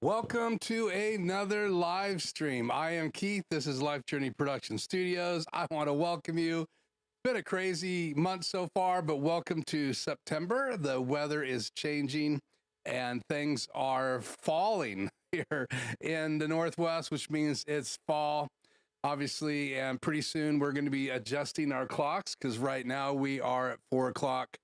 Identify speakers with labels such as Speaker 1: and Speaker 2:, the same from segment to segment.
Speaker 1: Welcome to another live stream. I am Keith. This is Life Journey Production Studios. I want to welcome you. Been a crazy month so far, but welcome to September. The weather is changing and things are falling here in the Northwest, which means it's fall, obviously, and pretty soon we're going to be adjusting our clocks because right now we are at 4 o'clock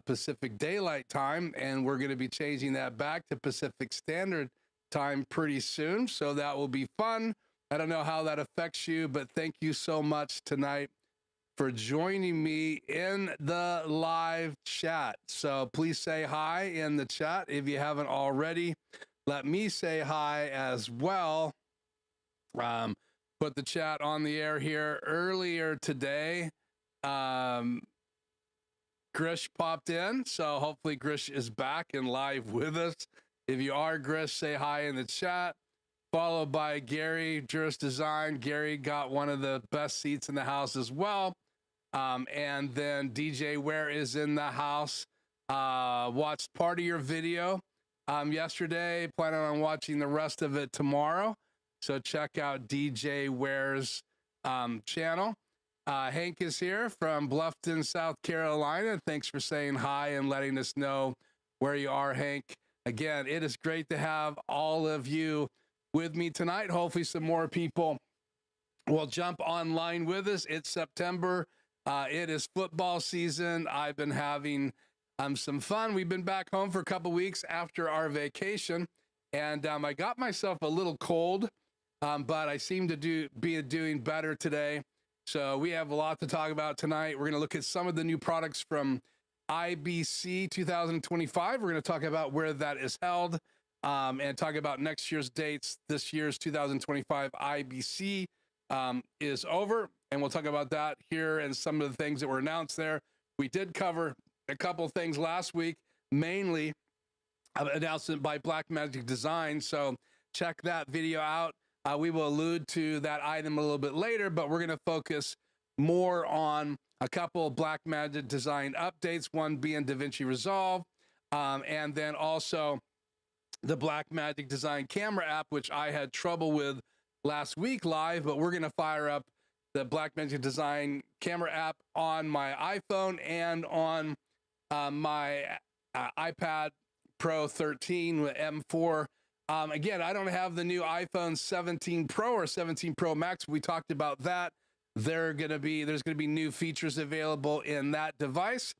Speaker 1: Pacific Daylight Time, and we're going to be changing that back to Pacific Standard Time pretty soon. So that will be fun. I don't know how that affects you, but thank you so much tonight for joining me in the live chat. So please say hi in the chat if you haven't already. Let me say hi as well. Put the chat on the air here earlier today. Grish popped in, so hopefully Grish is back and live with us. If you are Grish, say hi in the chat. Followed by Gary, Juris Design. Gary got one of the best seats in the house as well. And then DJ Ware is in the house. Watched part of your video yesterday. Planning on watching the rest of it tomorrow. So check out DJ Ware's channel. Hank is here from Bluffton, South Carolina. Thanks for saying hi and letting us know where you are, Hank. Again, it is great to have all of you with me tonight. Hopefully some more people will jump online with us. It's September. It is football season. I've been having some fun. We've been back home for a couple weeks after our vacation, and I got myself a little cold, but I seem to be doing better today. So we have a lot to talk about tonight. We're going to look at some of the new products from IBC 2025. We're going to talk about where that is held, and talk about next year's dates. This year's 2025 IBC is over, and we'll talk about that here and some of the things that were announced there. We did cover a couple things last week, mainly an announcement by Blackmagic Design, so check that video out. We will allude to that item a little bit later, but we're going to focus more on a couple of Blackmagic Design updates, one being DaVinci Resolve, and then also the Blackmagic Design camera app, which I had trouble with last week live, but we're going to fire up the Blackmagic Design camera app on my iPhone and on my iPad Pro 13 with M4. Again, I don't have the new iPhone 17 Pro or 17 Pro Max. We talked about that. There's going to be new features available in that device.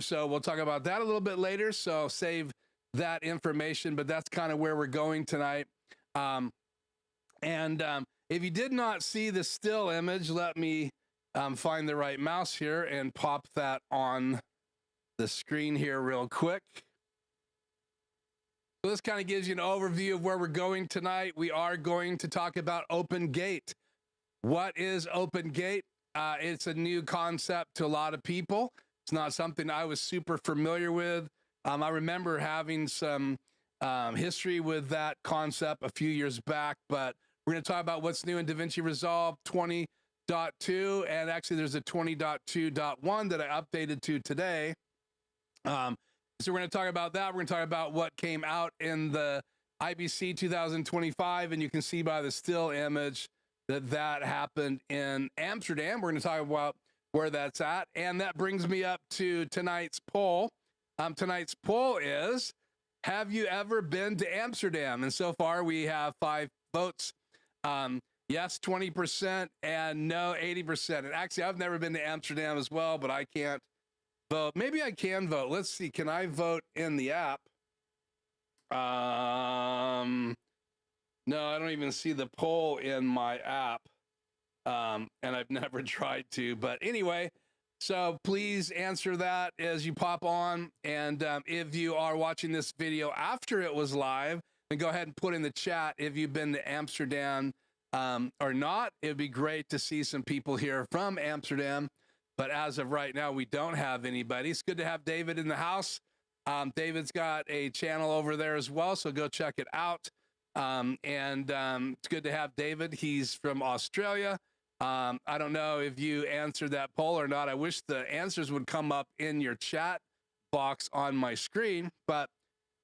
Speaker 1: So we'll talk about that a little bit later. So save that information, but that's kind of where we're going tonight. If you did not see the still image, let me find the right mouse here and pop that on the screen here real quick. So this kind of gives you an overview of where we're going tonight. We are going to talk about Open Gate. What is Open Gate? It's a new concept to a lot of people. It's not something I was super familiar with. I remember having some history with that concept a few years back, but we're going to talk about what's new in DaVinci Resolve 20.2, and actually there's a 20.2.1 that I updated to today. So we're going to talk about that. We're going to talk about what came out in the IBC 2025, and you can see by the still image that happened in Amsterdam. We're going to talk about where that's at, and that brings me up to tonight's poll. Tonight's poll is, have you ever been to Amsterdam? And so far we have 5 votes. Yes, 20%, and no, 80%. And actually, I've never been to Amsterdam as well, but I can't vote. Maybe I can vote. Let's see. Can I vote in the app? No, I don't even see the poll in my app. And I've never tried to. But anyway, so please answer that as you pop on. And if you are watching this video after it was live, then go ahead and put in the chat if you've been to Amsterdam or not. It'd be great to see some people here from Amsterdam. But as of right now, we don't have anybody. It's good to have David in the house. David's got a channel over there as well, so go check it out. It's good to have David. He's from Australia. I don't know if you answered that poll or not. I wish the answers would come up in your chat box on my screen. But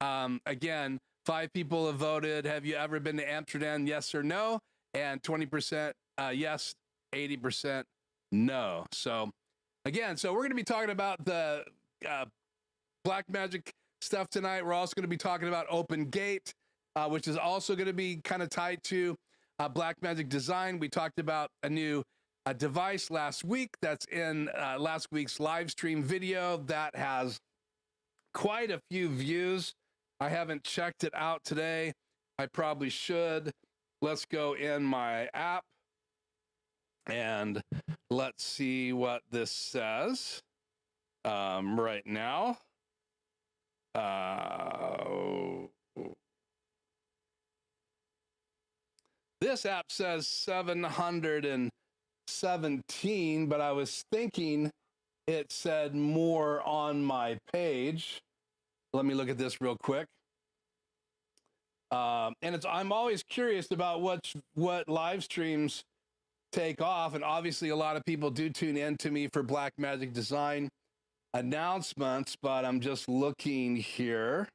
Speaker 1: again, 5 people have voted. Have you ever been to Amsterdam? Yes or no? And 20% yes, 80% no. So again, so we're going to be talking about the Blackmagic stuff tonight. We're also going to be talking about Open Gate. which is also going to be kind of tied to Blackmagic design. We talked about a new device last week that's in last week's live stream video that has quite a few views. I haven't checked it out today. I probably should. Let's go in my app and let's see what this says right now. This app says 717, but I was thinking it said more on my page. Let me look at this real quick. And I'm always curious about what live streams take off, and obviously a lot of people do tune in to me for Blackmagic design announcements, but I'm just looking here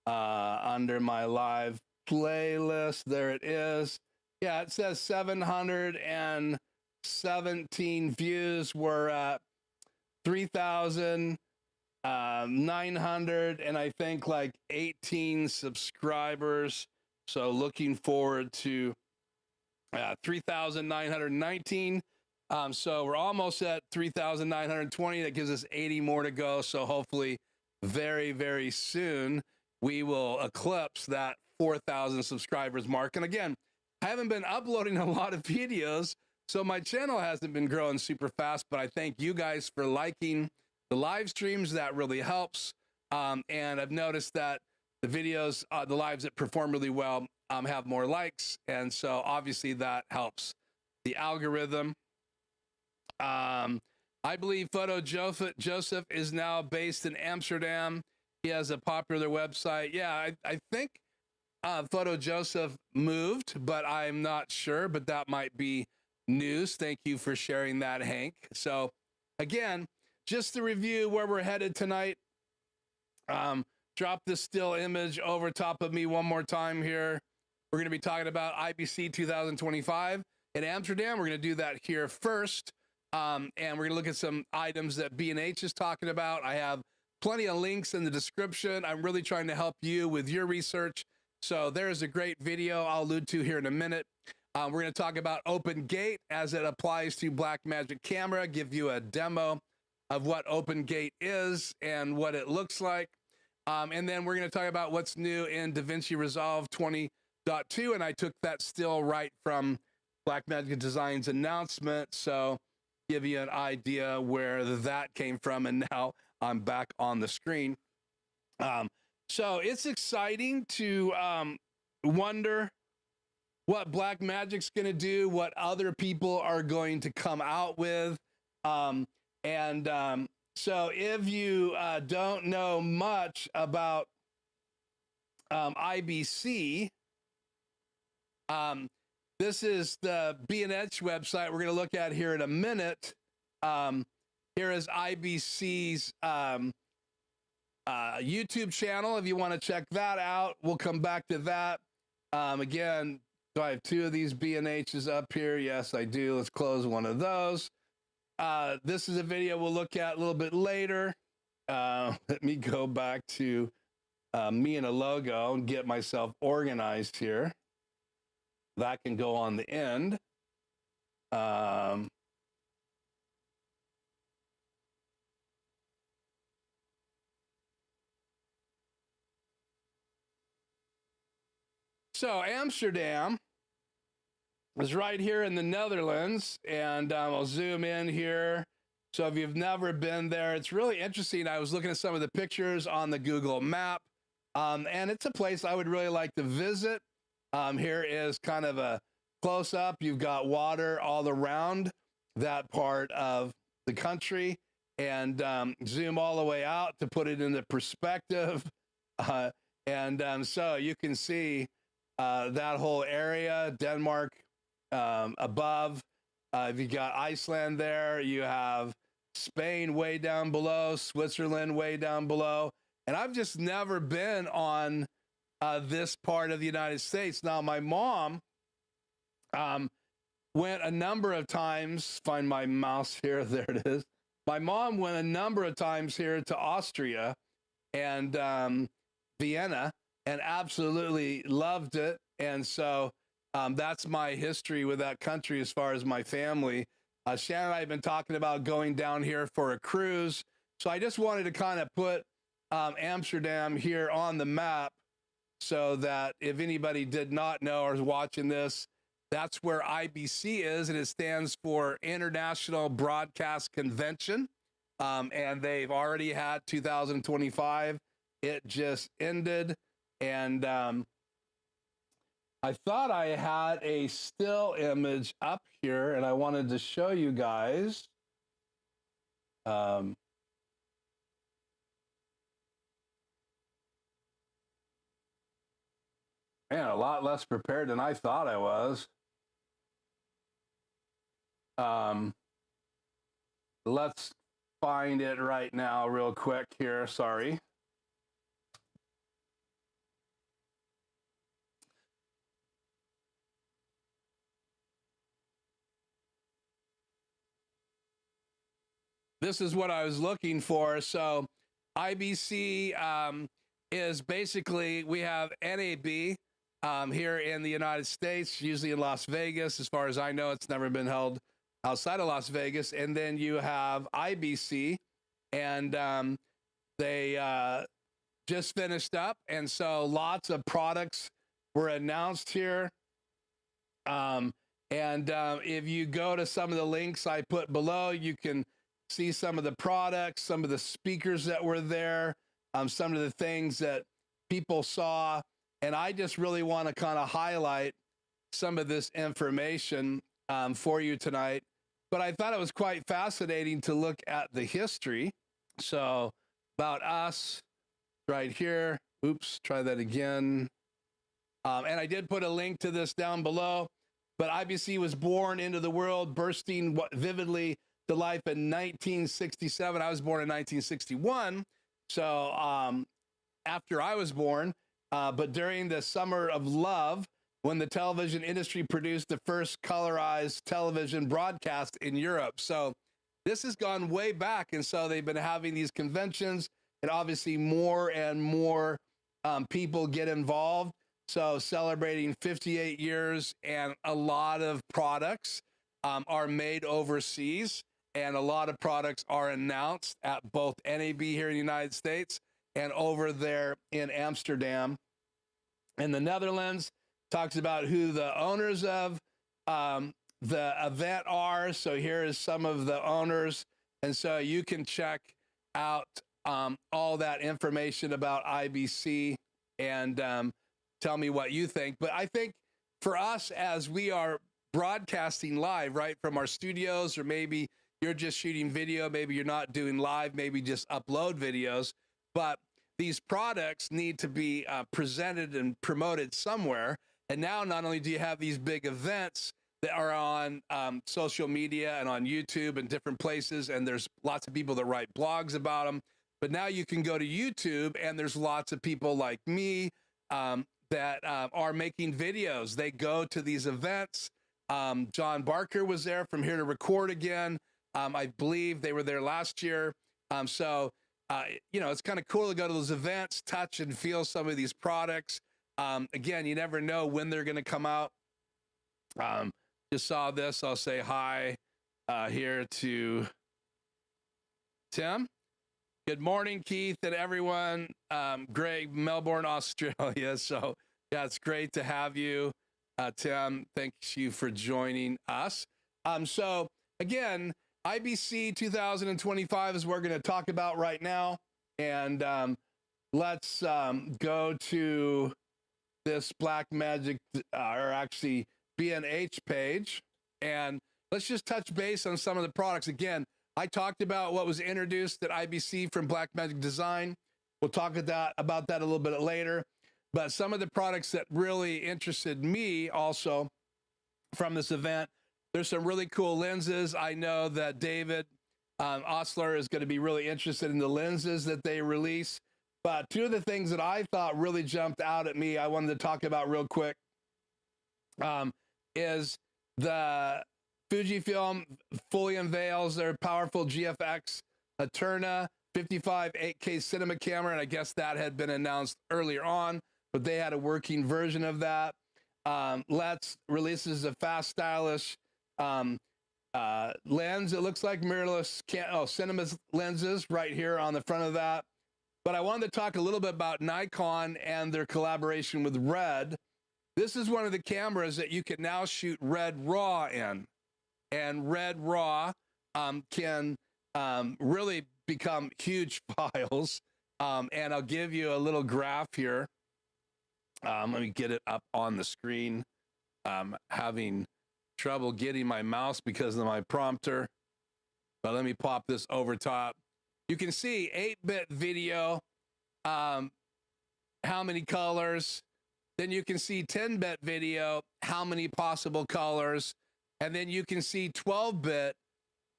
Speaker 1: under my live playlist. There it is. Yeah, it says 717 views. We're at 3,900 and I think like 18 subscribers. So looking forward to 3,919. So we're almost at 3,920. That gives us 80 more to go. So hopefully very, very soon we will eclipse that 4,000 subscribers mark. And again, I haven't been uploading a lot of videos, so my channel hasn't been growing super fast, but I thank you guys for liking the live streams. That really helps. And I've noticed that the videos, the lives that perform really well have more likes. And so obviously that helps the algorithm. I believe Photo Joseph is now based in Amsterdam. He has a popular website. Yeah, I think Photo Joseph moved, but I'm not sure, but that might be news. Thank you for sharing that, Hank. So again, just to review where we're headed tonight, drop this still image over top of me one more time here. We're going to be talking about IBC 2025 in Amsterdam. We're going to do that here first. And we're going to look at some items that B&H is talking about. I have plenty of links in the description. I'm really trying to help you with your research. So there's a great video I'll allude to here in a minute. We're going to talk about Open Gate as it applies to Blackmagic camera, give you a demo of what Open Gate is and what it looks like. And then we're going to talk about what's new in DaVinci Resolve 20.2. And I took that still right from Blackmagic Design's announcement. So give you an idea where that came from. And now I'm back on the screen. So it's exciting to wonder what Blackmagic's going to do, what other people are going to come out with. So if you don't know much about IBC, this is the B&H website we're going to look at here in a minute. Here is IBC's YouTube channel. If you want to check that out, we'll come back to that. Again, do I have two of these B&H's up here? Yes, I do. Let's close one of those. This is a video we'll look at a little bit later. Let me go back to me and a logo and get myself organized here. That can go on the end. So Amsterdam is right here in the Netherlands, and I'll zoom in here. So if you've never been there, it's really interesting. I was looking at some of the pictures on the Google map, and it's a place I would really like to visit. Here is kind of a close-up. You've got water all around that part of the country, and zoom all the way out to put it into perspective. So you can see that whole area, Denmark above. You got Iceland there. You have Spain way down below, Switzerland way down below. And I've just never been on this part of the United States. Now, my mom went a number of times. Find my mouse here. There it is. My mom went a number of times here to Austria and Vienna. and absolutely loved it. And so that's my history with that country as far as my family. Shannon and I have been talking about going down here for a cruise. So I just wanted to kind of put Amsterdam here on the map so that if anybody did not know or is watching this, that's where IBC is, and it stands for International Broadcast Convention. And they've already had 2025. It just ended. And I thought I had a still image up here, and I wanted to show you guys. Man, a lot less prepared than I thought I was. Let's find it right now real quick here. Sorry. This is what I was looking for. So IBC is basically, we have NAB here in the United States, usually in Las Vegas. As far as I know, it's never been held outside of Las Vegas. And then you have IBC, and they just finished up. And so lots of products were announced here. If you go to some of the links I put below, you can see some of the products, some of the speakers that were there, some of the things that people saw. And I just really want to kind of highlight some of this information for you tonight. But I thought it was quite fascinating to look at the history. So about us right here. Oops, try that again. And I did put a link to this down below. But IBC was born into the world, bursting vividly to life in 1967. I was born in 1961. So after I was born, but during the Summer of Love, when the television industry produced the first colorized television broadcast in Europe. So this has gone way back. And so they've been having these conventions, and obviously more and more people get involved. So celebrating 58 years, and a lot of products are made overseas, and a lot of products are announced at both NAB here in the United States and over there in Amsterdam. And the Netherlands talks about who the owners of the event are. So here is some of the owners. And so you can check out all that information about IBC and tell me what you think. But I think for us, as we are broadcasting live, right, from our studios, or maybe you're just shooting video, maybe you're not doing live, maybe just upload videos, but these products need to be presented and promoted somewhere. And now not only do you have these big events that are on social media and on YouTube and different places, and there's lots of people that write blogs about them, but now you can go to YouTube, and there's lots of people like me that are making videos. They go to these events. John Barker was there from Here to Record Again. I believe they were there last year. You know, it's kind of cool to go to those events, touch and feel some of these products. Again, you never know when they're going to come out. Just saw this. I'll say hi here to Tim. Good morning, Keith, and everyone. Greg, Melbourne, Australia. So, yeah, it's great to have you, Tim. Thank you for joining us. So, again, IBC 2025 is what we're going to talk about right now. And let's go to this Blackmagic, or actually B&H page. And let's just touch base on some of the products. Again, I talked about what was introduced at IBC from Blackmagic Design. We'll talk about that a little bit later. But some of the products that really interested me also from this event, there's some really cool lenses. I know that David Osler is going to be really interested in the lenses that they release. But two of the things that I thought really jumped out at me, I wanted to talk about real quick, is the Fujifilm fully unveils their powerful GFX Eterna 55 8K cinema camera, and I guess that had been announced earlier on. but they had a working version of that. Let's releases a fast, stylish lens. It looks like mirrorless cinema lenses right here on the front of that. But I wanted to talk a little bit about Nikon and their collaboration with Red. This is one of the cameras that you can now shoot Red RAW in. And Red RAW can really become huge files. And I'll give you a little graph here. Let me get it up on the screen. Having trouble getting my mouse because of my prompter. But let me pop this over top. You can see 8-bit video, how many colors. Then you can see 10-bit video, how many possible colors. And then you can see 12-bit,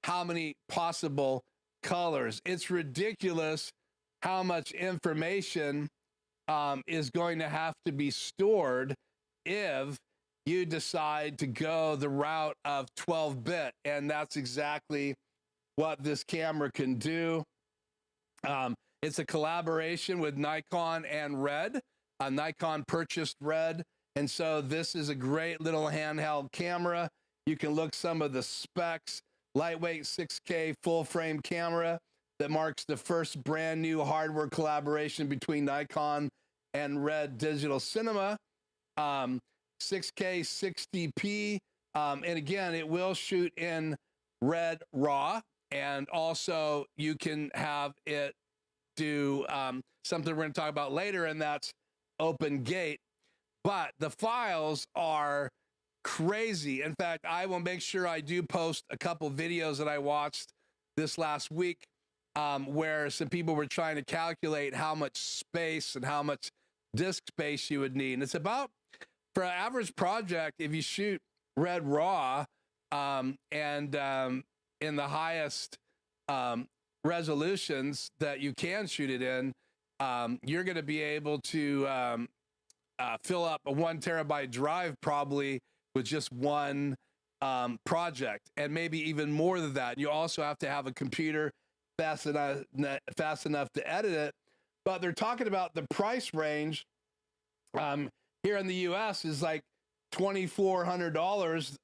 Speaker 1: how many possible colors. It's ridiculous how much information is going to have to be stored if you decide to go the route of 12-bit. And that's exactly what this camera can do. It's a collaboration with Nikon and Red. Nikon purchased Red, and so this is a great little handheld camera. You can look some of the specs. Lightweight 6K full frame camera that marks the first brand new hardware collaboration between Nikon and Red Digital Cinema. 6K 60p, and again, it will shoot in Red RAW, and also you can have it do something we're going to talk about later, and that's open gate. But the files are crazy. In fact, I will make sure I do post a couple videos that I watched this last week where some people were trying to calculate how much space and how much disk space you would need. And it's about, for an average project, if you shoot Red RAW and in the highest resolutions that you can shoot it in, you're going to be able to fill up a 1 terabyte drive probably with just one project, and maybe even more than that. You also have to have a computer fast enough to edit it. But they're talking about the price range here in the US is like $2,400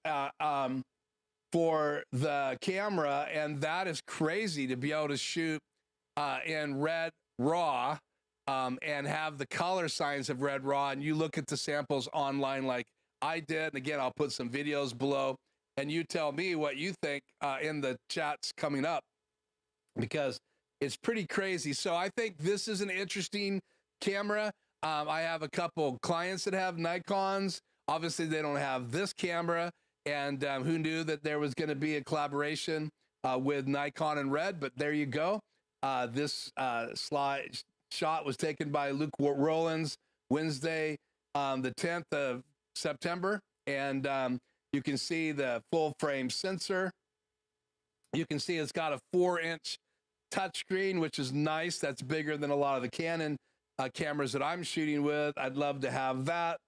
Speaker 1: for the camera, and that is crazy to be able to shoot in Red RAW and have the color science of Red RAW. And you look at the samples online like I did, and again, I'll put some videos below, and you tell me what you think in the chats coming up, because it's pretty crazy. So I think this is an interesting camera. I have a couple clients that have Nikons. Obviously, they don't have this camera, and who knew that there was going to be a collaboration with Nikon and Red, but there you go. This shot was taken by Luke Rollins Wednesday, the 10th of September, and you can see the full frame sensor. You can see it's got a 4-inch touchscreen, which is nice. That's bigger than a lot of the Canon cameras that I'm shooting with. I'd love to have that.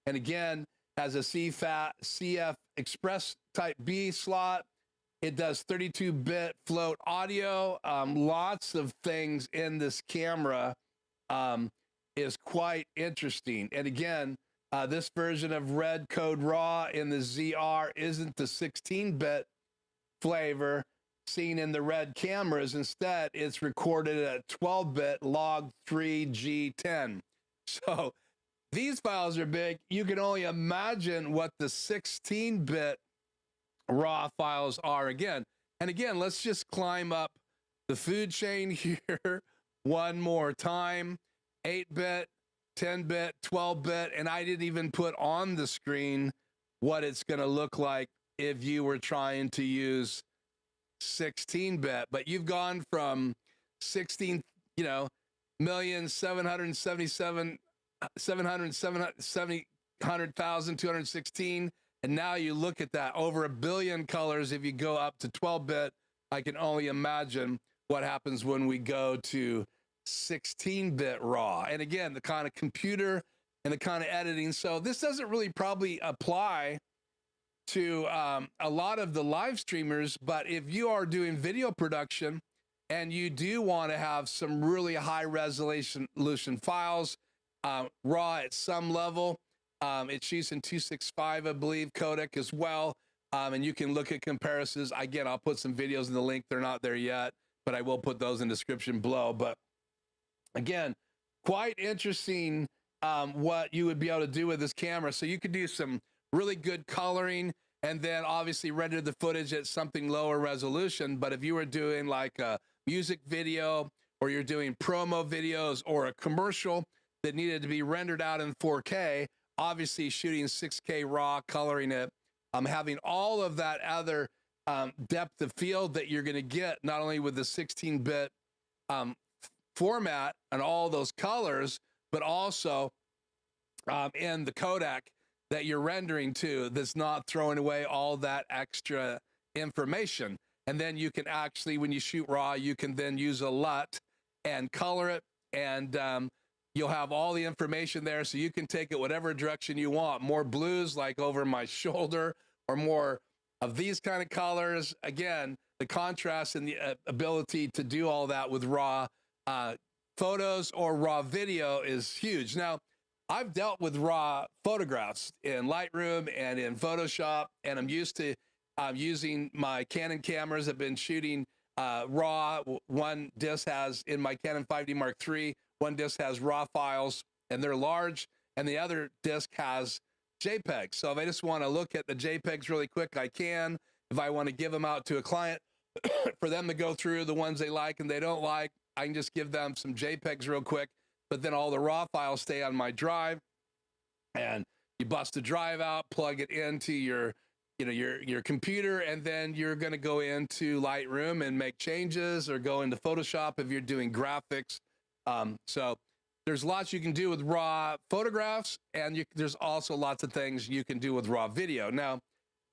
Speaker 1: And again, has a CF Express Type B slot. It does 32-bit float audio. Lots of things in this camera is quite interesting. And again, this version of Red Code RAW in the ZR isn't the 16-bit flavor seen in the Red cameras. Instead, it's recorded at 12-bit log 3G10. So these files are big. You can only imagine what the 16-bit RAW files are again. And again, let's just climb up the food chain here one more time. 8-bit, 10-bit, 12-bit, and I didn't even put on the screen what it's going to look like if you were trying to use 16-bit. But you've gone from 700,216, and now you look at that, over 1 billion colors. If you go up to 12-bit, I can only imagine what happens when we go to 16-bit RAW. And again, the kind of computer and the kind of editing. So this doesn't really probably apply to a lot of the live streamers, but if you are doing video production and you do want to have some really high resolution files, RAW at some level. It's using 265, I believe, codec as well. And you can look at comparisons. Again, I'll put some videos in the link. They're not there yet, but I will put those in the description below. But again, quite interesting what you would be able to do with this camera. So you could do some really good coloring and then obviously render the footage at something lower resolution. But if you were doing like a music video or you're doing promo videos or a commercial that needed to be rendered out in 4K, obviously shooting 6K RAW, coloring it, having all of that other depth of field that you're going to get not only with the 16-bit format and all those colors, but also in the codec that you're rendering to, that's not throwing away all that extra information. And then you can actually, when you shoot RAW, you can then use a LUT and color it, and you'll have all the information there, so you can take it whatever direction you want. More blues like over my shoulder, or more of these kind of colors. Again, the contrast and the ability to do all that with RAW photos or RAW video is huge. Now, I've dealt with RAW photographs in Lightroom and in Photoshop, and I'm used to using my Canon cameras. I've been shooting RAW. One disc has, in my Canon 5D Mark III, one disc has RAW files, and they're large, and the other disc has JPEGs. So if I just want to look at the JPEGs really quick, I can. If I want to give them out to a client for them to go through the ones they like and they don't like, I can just give them some JPEGs real quick, but then all the RAW files stay on my drive, and you bust the drive out, plug it into your computer, and then you're going to go into Lightroom and make changes, or go into Photoshop if you're doing graphics. So there's lots you can do with RAW photographs, and there's also lots of things you can do with RAW video. Now,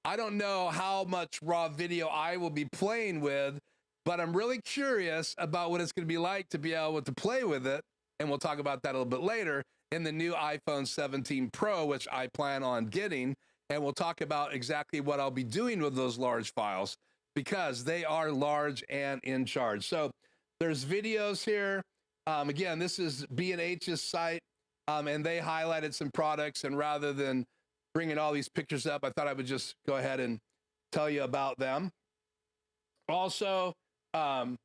Speaker 1: I don't know how much RAW video I will be playing with, but I'm really curious about what it's going to be like to be able to play with it, and we'll talk about that a little bit later in the new iPhone 17 Pro, which I plan on getting, and we'll talk about exactly what I'll be doing with those large files, because they are large and in charge. So there's videos here. Again, this is B&H's site, and they highlighted some products, and rather than bringing all these pictures up, I thought I would just go ahead and tell you about them. Also, Canon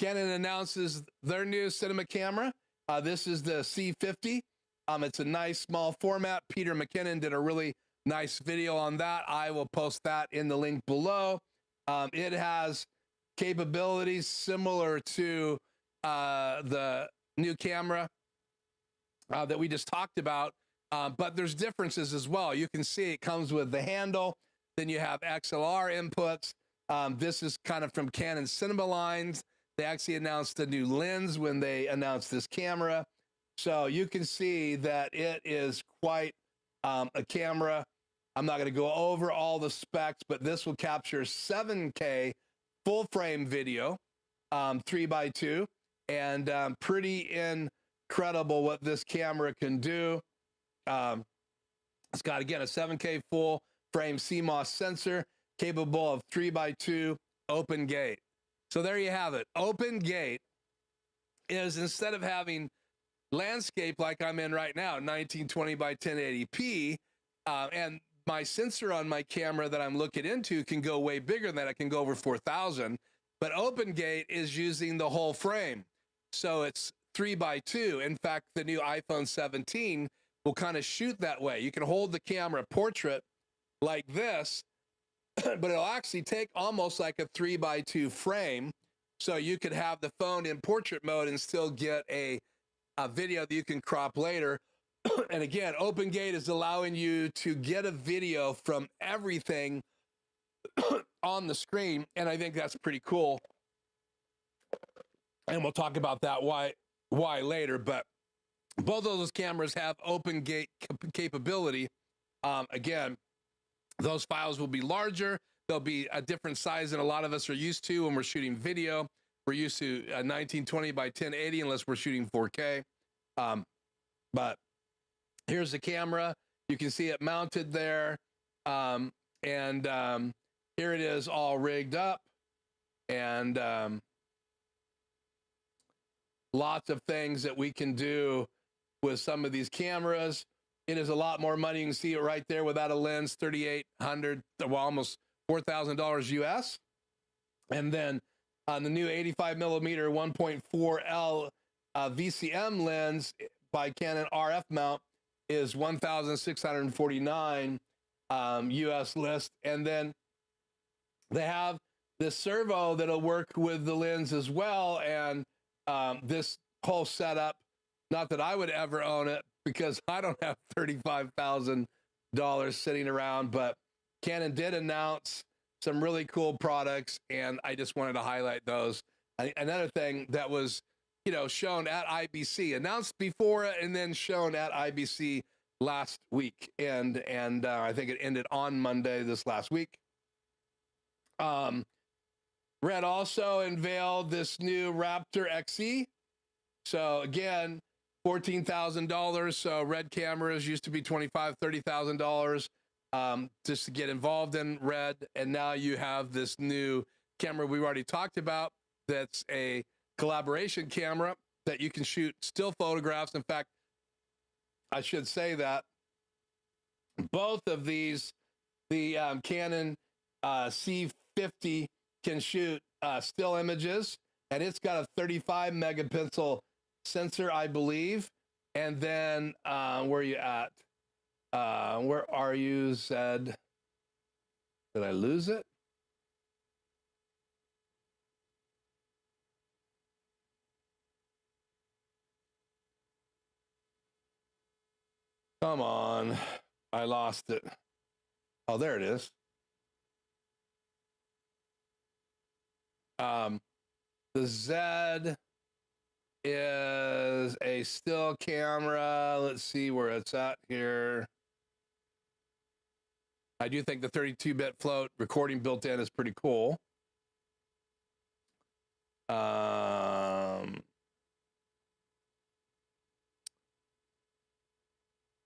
Speaker 1: announces their new cinema camera. This is the C50. It's a nice small format. Peter McKinnon did a really nice video on that. I will post that in the link below. It has capabilities similar to the new camera that we just talked about, but there's differences as well. You can see it comes with the handle, then you have XLR inputs. This is kind of from Canon cinema lines. They actually announced a new lens when they announced this camera. So you can see that it is quite a camera. I'm not going to go over all the specs, but this will capture 7K full frame video, 3x2. And pretty incredible what this camera can do. It's got, again, a 7K full frame CMOS sensor, capable of 3x2 open gate. So there you have it. Open gate is, instead of having landscape like I'm in right now, 1920 by 1080p, and my sensor on my camera that I'm looking into can go way bigger than that. It can go over 4,000. But open gate is using the whole frame. So it's 3x2. In fact, the new iPhone 17 will kind of shoot that way. You can hold the camera portrait like this, but it'll actually take almost like a 3x2 frame. So you could have the phone in portrait mode and still get a video that you can crop later. And again, open gate is allowing you to get a video from everything on the screen. And I think that's pretty cool. And we'll talk about that why later, but both of those cameras have open gate capability. Again, those files will be larger. They'll be a different size than a lot of us are used to when we're shooting video. We're used to 1920 by 1080 unless we're shooting 4K. But here's the camera. You can see it mounted there. Here it is all rigged up. And lots of things that we can do with some of these cameras. It is a lot more money. You can see it right there without a lens, $3,800, well, almost $4,000 US. And then on the new 85 millimeter 1.4L VCM lens by Canon RF mount is $1,649 US list. And then they have this servo that'll work with the lens as well. And this whole setup, not that I would ever own it because I don't have $35,000 sitting around, but Canon did announce some really cool products, and I just wanted to highlight those. Another thing that was, you know, shown at IBC, announced before it, and then shown at IBC last week, and I think it ended on Monday this last week. Red also unveiled this new Raptor XE. So again, $14,000. So Red cameras used to be $25,000, $30,000 just to get involved in Red. And now you have this new camera we've already talked about. That's a collaboration camera that you can shoot still photographs. In fact, I should say that both of these, the Canon C50 can shoot still images, and it's got a 35 megapixel sensor, I believe. And then where are you at? Where are you, Zed? Did I lose it? Come on, I lost it. Oh, there it is. The Z is a still camera. Let's see where it's at here. I do think the 32-bit float recording built in is pretty cool.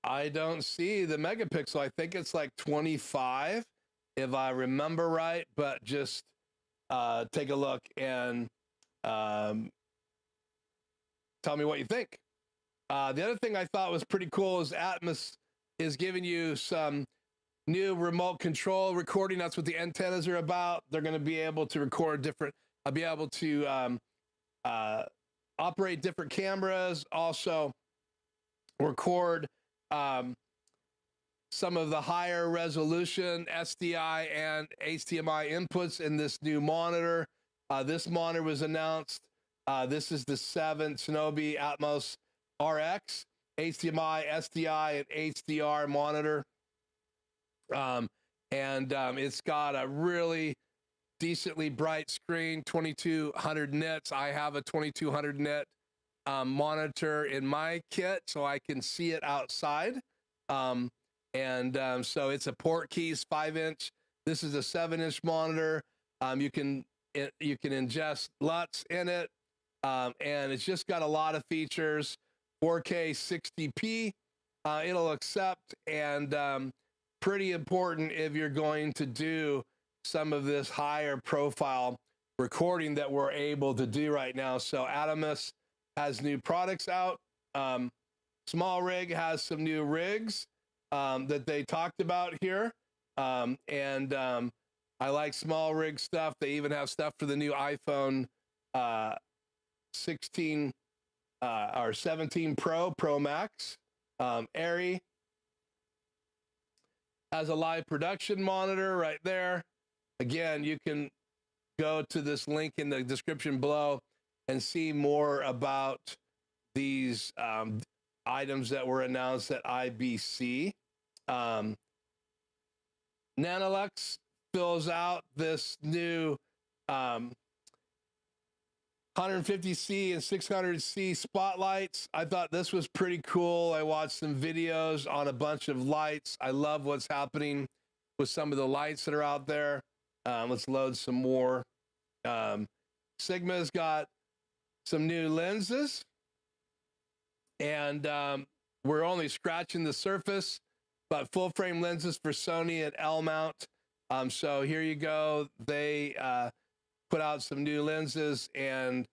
Speaker 1: I don't see the megapixel. I think it's like 25, if I remember right, but just take a look and tell me what you think. The other thing I thought was pretty cool is Atmos is giving you some new remote control recording. That's what the antennas are about. They're going to be able to record different, be able to operate different cameras, also record some of the higher resolution SDI and HDMI inputs in this new monitor. This monitor was announced. This is the 7 Shinobi Atmos RX HDMI, SDI, and HDR monitor. It's got a really decently bright screen, 2200 nits. I have a 2200 nit monitor in my kit, so I can see it outside. So it's a port keys 5-inch. This is a 7-inch monitor. You can ingest LUTs in it, and it's just got a lot of features. 4K 60p it'll accept, and pretty important if you're going to do some of this higher profile recording that we're able to do right now. So Adamus has new products out. Small Rig has some new rigs that they talked about here. I like Small Rig stuff. They even have stuff for the new iPhone 16 or 17 Pro Max. Airy has a live production monitor right there. Again, you can go to this link in the description below and see more about these items that were announced at IBC. Nanolux fills out this new 150C and 600C spotlights. I thought this was pretty cool. I watched some videos on a bunch of lights. I love what's happening with some of the lights that are out there. Let's load some more. Sigma's got some new lenses, and we're only scratching the surface, but full frame lenses for Sony at L mount. So here you go. They put out some new lenses, and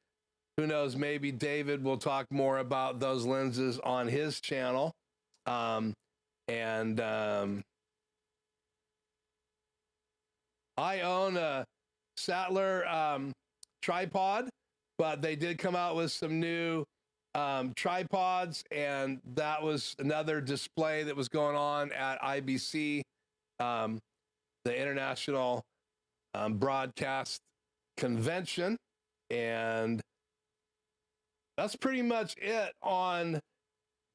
Speaker 1: who knows, maybe David will talk more about those lenses on his channel. I own a Sattler tripod, but they did come out with some new tripods, and that was another display that was going on at IBC, the International Broadcast Convention. And that's pretty much it on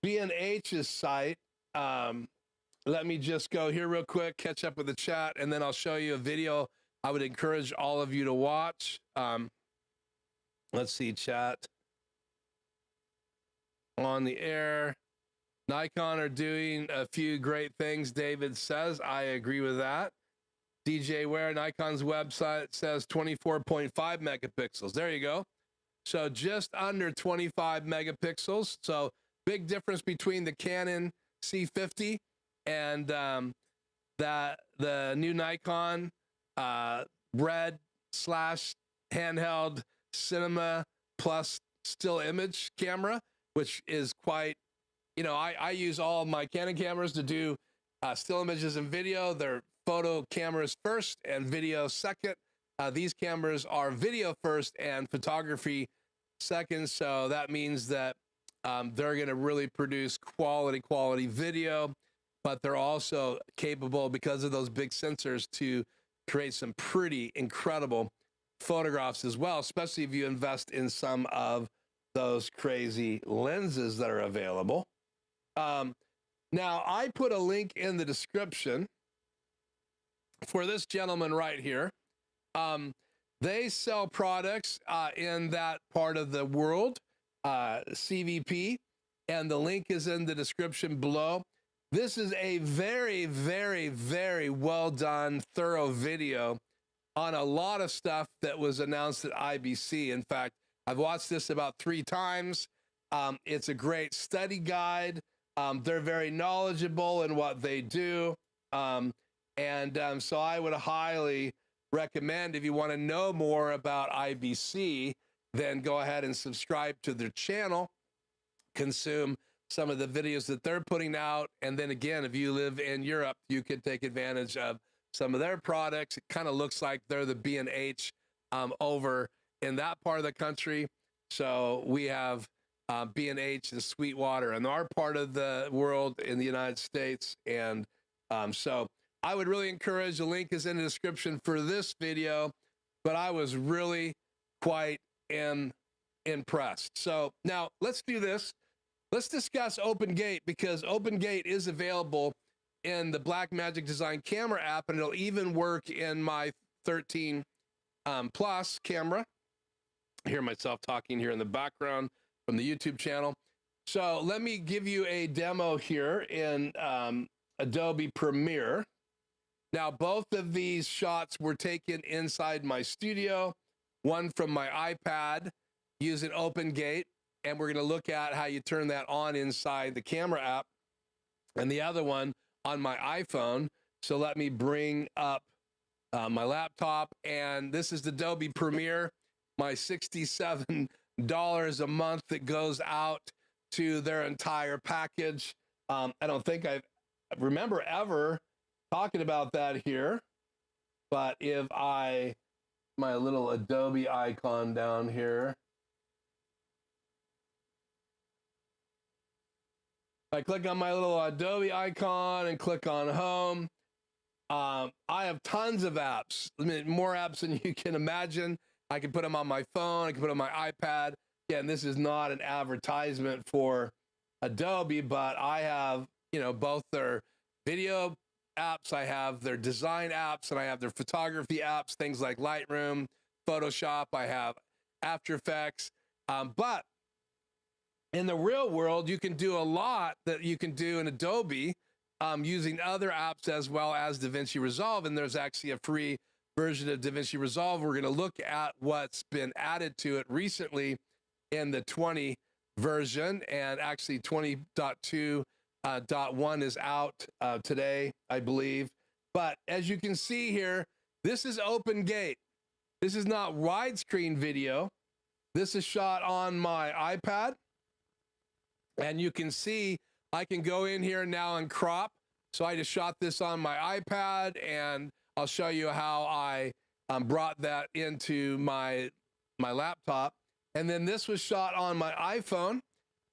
Speaker 1: B&H's site. Let me just go here real quick, catch up with the chat, and then I'll show you a video I would encourage all of you to watch. Let's see, chat. On the air, Nikon are doing a few great things, David says. I agree with that. DJ Ware, Nikon's website says 24.5 megapixels. There you go. So just under 25 megapixels. So big difference between the Canon C50 and the new Nikon red / handheld cinema plus still image camera, which is quite, you know, I use all of my Canon cameras to do still images and video. They're photo cameras first and video second. These cameras are video first and photography second. So that means that they're going to really produce quality video, but they're also capable, because of those big sensors, to create some pretty incredible photographs as well, especially if you invest in some of those crazy lenses that are available. Now, I put a link in the description for this gentleman right here. They sell products in that part of the world, CVP, and the link is in the description below. This is a very, very, very well done, thorough video on a lot of stuff that was announced at IBC. In fact, I've watched this about 3 times. It's a great study guide. They're very knowledgeable in what they do. So I would highly recommend, if you want to know more about IBC, then go ahead and subscribe to their channel, consume some of the videos that they're putting out. And then again, if you live in Europe, you can take advantage of some of their products. It kind of looks like they're the B&H over in that part of the country. So we have B&H and Sweetwater in our part of the world in the United States. And so I would really encourage, the link is in the description for this video, but I was really quite impressed. So now let's do this. Let's discuss OpenGate, because OpenGate is available in the Blackmagic Design camera app, and it'll even work in my 13 Plus camera. I hear myself talking here in the background from the YouTube channel. So let me give you a demo here in Adobe Premiere. Now, both of these shots were taken inside my studio, one from my iPad using OpenGate, and we're going to look at how you turn that on inside the camera app, and the other one on my iPhone. So let me bring up my laptop, and this is Adobe Premiere, my $67 a month that goes out to their entire package. I don't think I remember ever talking about that here, but if my little Adobe icon down here, I click on my little Adobe icon and click on home. I have tons of apps. I mean, more apps than you can imagine. I can put them on my phone. I can put them on my iPad. Again, this is not an advertisement for Adobe, but I have, you know, both their video apps, I have their design apps, and I have their photography apps, things like Lightroom, Photoshop. I have After Effects. But in the real world, you can do a lot that you can do in Adobe using other apps as well as DaVinci Resolve. And there's actually a free version of DaVinci Resolve. We're going to look at what's been added to it recently in the 20 version, and actually 20.2.1 is out today, I believe. But as you can see here, this is OpenGate. This is not widescreen video. This is shot on my iPad, and you can see I can go in here now and crop. So I just shot this on my iPad, and I'll show you how I brought that into my laptop. And then this was shot on my iPhone.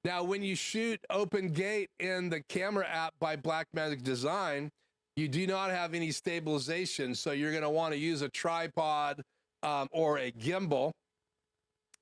Speaker 1: Now, when you shoot Open Gate in the camera app by Blackmagic Design, you do not have any stabilization. So you're going to want to use a tripod or a gimbal.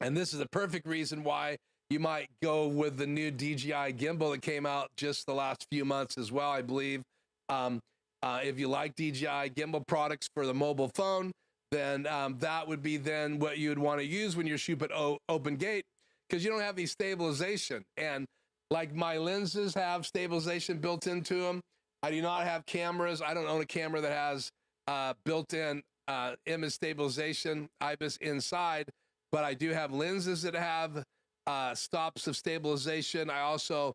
Speaker 1: And this is the perfect reason why you might go with the new DJI gimbal that came out just the last few months as well, I believe. If you like DJI gimbal products for the mobile phone, then that would be then what you would want to use when you're shooting Open Gate, because you don't have any stabilization. And like my lenses have stabilization built into them, I do not have cameras. I don't own a camera that has built-in image stabilization, IBIS inside, but I do have lenses that have stops of stabilization. I also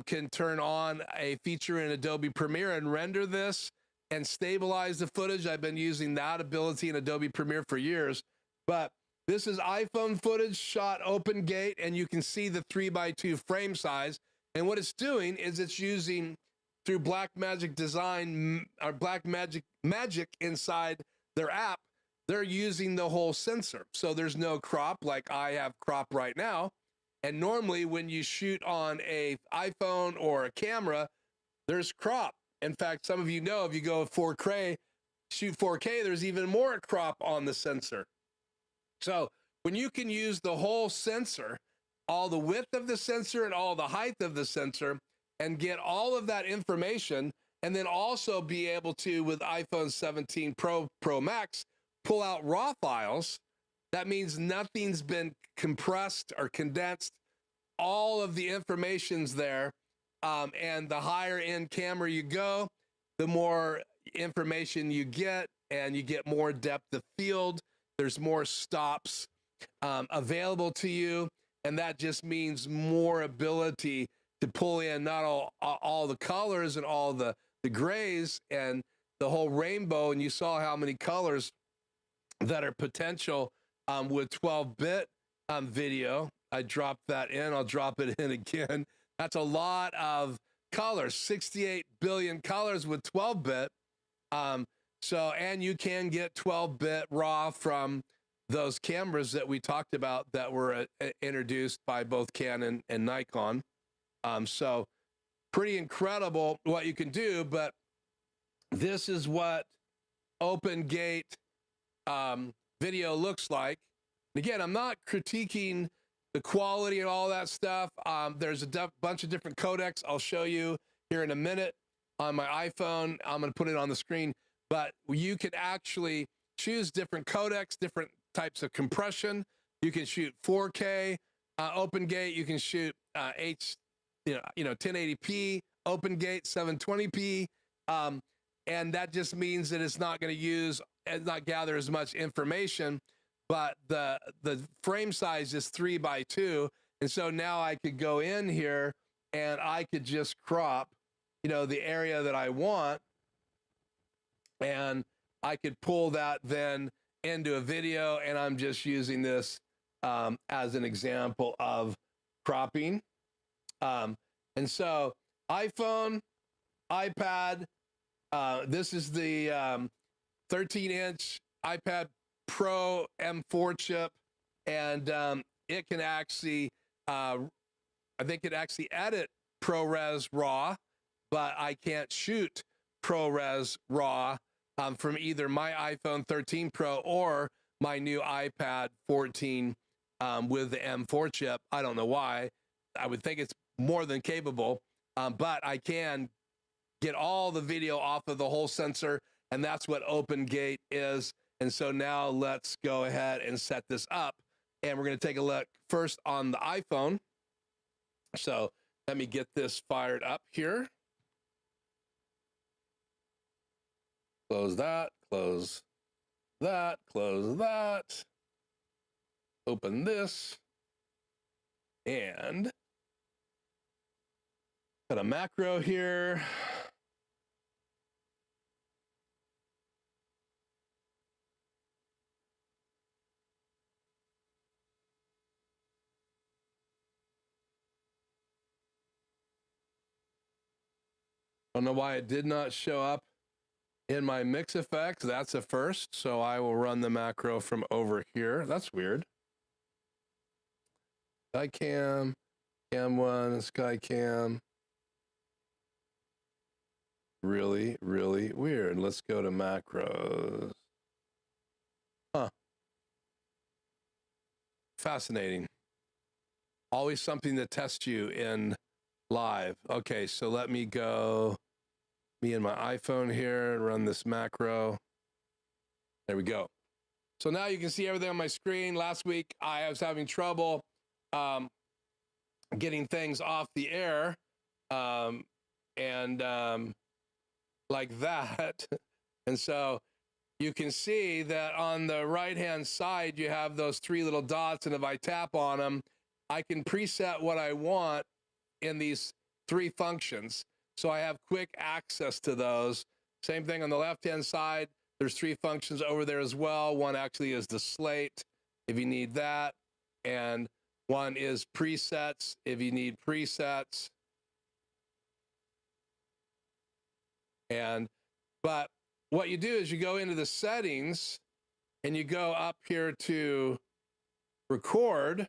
Speaker 1: can turn on a feature in Adobe Premiere and render this and stabilize the footage. I've been using that ability in Adobe Premiere for years, but this is iPhone footage shot Open Gate, and you can see the 3x2 frame size. And what it's doing is it's using, through Blackmagic Design or Blackmagic Magic inside their app, they're using the whole sensor. So there's no crop like I have crop right now. And normally when you shoot on a iPhone or a camera, there's crop. In fact, some of you know, if you go 4K, shoot 4K, there's even more crop on the sensor. So when you can use the whole sensor, all the width of the sensor and all the height of the sensor, and get all of that information, and then also be able to, with iPhone 17 Pro Max, pull out raw files, that means nothing's been compressed or condensed. All of the information's there. And the higher end camera you go, the more information you get, and you get more depth of field. There's more stops available to you. And that just means more ability to pull in not all the colors and all the grays and the whole rainbow. And you saw how many colors that are potential with 12-bit video. I dropped that in. I'll drop it in again. That's a lot of colors, 68 billion colors with 12-bit. So, and you can get 12-bit RAW from those cameras that we talked about that were introduced by both Canon and Nikon. So pretty incredible what you can do, but this is what Open Gate video looks like. Again, I'm not critiquing the quality and all that stuff. There's a bunch of different codecs I'll show you here in a minute on my iPhone. I'm going to put it on the screen, but you can actually choose different codecs, different types of compression. You can shoot 4K, Open Gate. You can shoot 1080p, Open Gate 720p, and that just means that it's not going to use and not gather as much information. But the frame size is 3x2, and so now I could go in here and I could just crop, the area that I want, and I could pull that then into a video. And I'm just using this as an example of cropping. And so iPhone, iPad, this is the 13-inch iPad Pro M4 chip, and it can actually, I think it actually edit ProRes RAW, but I can't shoot ProRes RAW from either my iPhone 13 Pro or my new iPad 14 with the M4 chip. I don't know why. I would think it's more than capable, but I can get all the video off of the whole sensor, and that's what Open Gate is. And so now let's go ahead and set this up, and we're going to take a look first on the iPhone. So let me get this fired up here. Close that, close that, close that. Open this, and got a macro here. Don't know why it did not show up in my mix effects. That's a first. So I will run the macro from over here. That's weird. Skycam, Cam1, Skycam. Really, really weird. Let's go to macros. Huh. Fascinating. Always something to test you in live. Okay, so let me go, me and my iPhone here, run this macro. There we go. So now you can see everything on my screen. Last week, I was having trouble getting things off the air like that. And so you can see that on the right-hand side, you have those three little dots. And if I tap on them, I can preset what I want in these three functions. So I have quick access to those. Same thing on the left-hand side. There's three functions over there as well. One actually is the slate, if you need that. And one is presets, if you need presets. But what you do is you go into the settings and you go up here to record,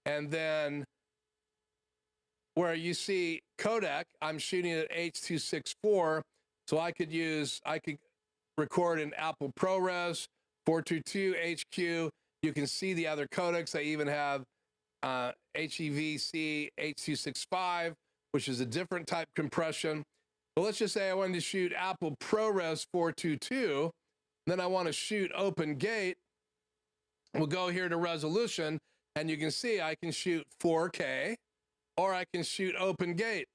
Speaker 1: and then where you see codec, I'm shooting at H.264, so I could record in Apple ProRes 422 HQ. You can see the other codecs. I even have HEVC H.265, which is a different type compression. But let's just say I wanted to shoot Apple ProRes 422, then I want to shoot open gate. We'll go here to resolution, and you can see I can shoot 4K, or I can shoot open gate.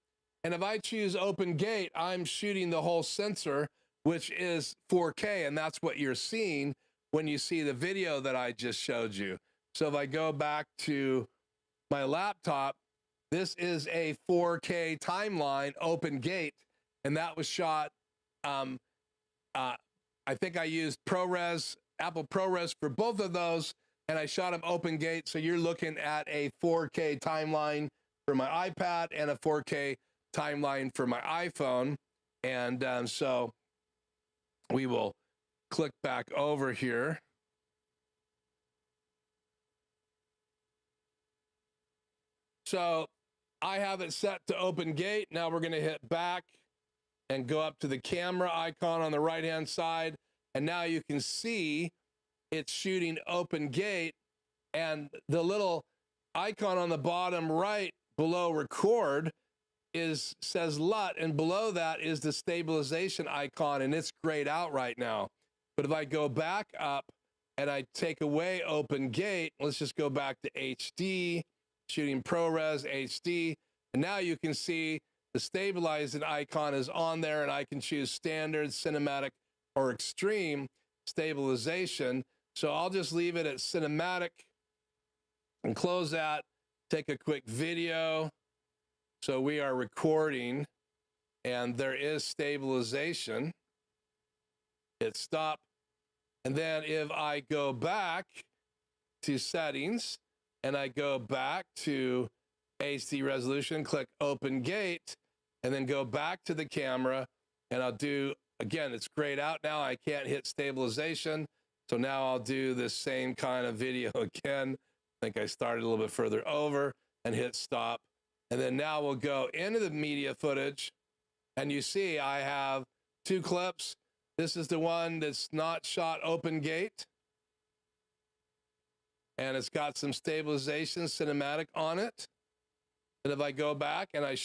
Speaker 1: And if I choose open gate, I'm shooting the whole sensor, which is 4K, and that's what you're seeing when you see the video that I just showed you. So if I go back to my laptop, this is a 4K timeline open gate, and that was shot, I think I used ProRes, Apple ProRes for both of those, and I shot them open gate. So you're looking at a 4K timeline for my iPad and a 4K timeline for my iPhone. And so we will click back over here. So I have it set to open gate. Now we're going to hit back and go up to the camera icon on the right-hand side. And now you can see it's shooting open gate. And the little icon on the bottom right below record says LUT, and below that is the stabilization icon, and it's grayed out right now. But if I go back up and I take away open gate, let's just go back to HD, shooting ProRes HD, and now you can see the stabilizing icon is on there, and I can choose standard, cinematic, or extreme stabilization. So I'll just leave it at cinematic and close that, take a quick video. So we are recording, and there is stabilization. It stopped. And then if I go back to settings and I go back to HD resolution, click open gate, and then go back to the camera, and I'll do, again, it's grayed out now. I can't hit stabilization. So now I'll do the same kind of video again. I think I started a little bit further over and hit stop. And then now we'll go into the media footage, and you see I have two clips. This is the one that's not shot open gate, and it's got some stabilization cinematic on it. And if I go back and I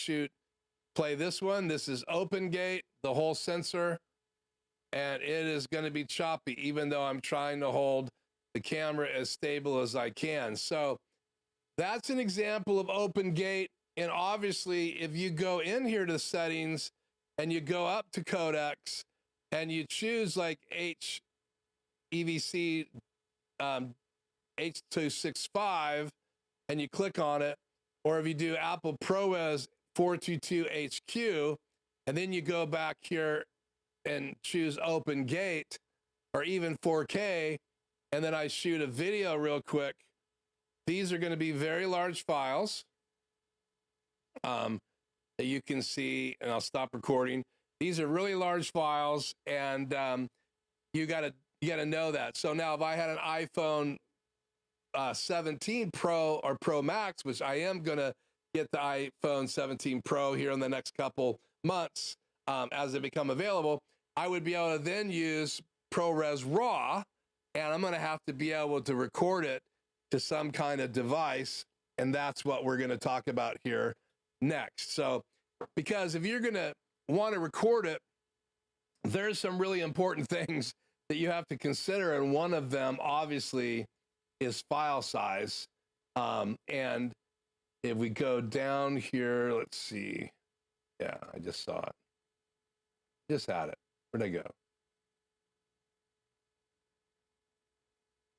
Speaker 1: play this one, this is open gate, the whole sensor, and it is going to be choppy, even though I'm trying to hold the camera as stable as I can. So that's an example of open gate. And obviously, if you go in here to the settings and you go up to codecs and you choose like HEVC H.265 and you click on it, or if you do Apple ProRes 422 HQ, and then you go back here and choose open gate or even 4K, and then I shoot a video real quick, these are going to be very large files. that you can see, and I'll stop recording. These are really large files, and you gotta know that. So now if I had an iPhone 17 Pro or Pro Max, which I am gonna get the iPhone 17 Pro here in the next couple months as they become available, I would be able to then use ProRes RAW, and I'm gonna have to be able to record it to some kind of device, and that's what we're gonna talk about here next. So, because if you're gonna want to record it, there's some really important things that you have to consider, and one of them obviously is file size. And if we go down here, let's see. Yeah, I just saw it. Just had it. Where'd I go?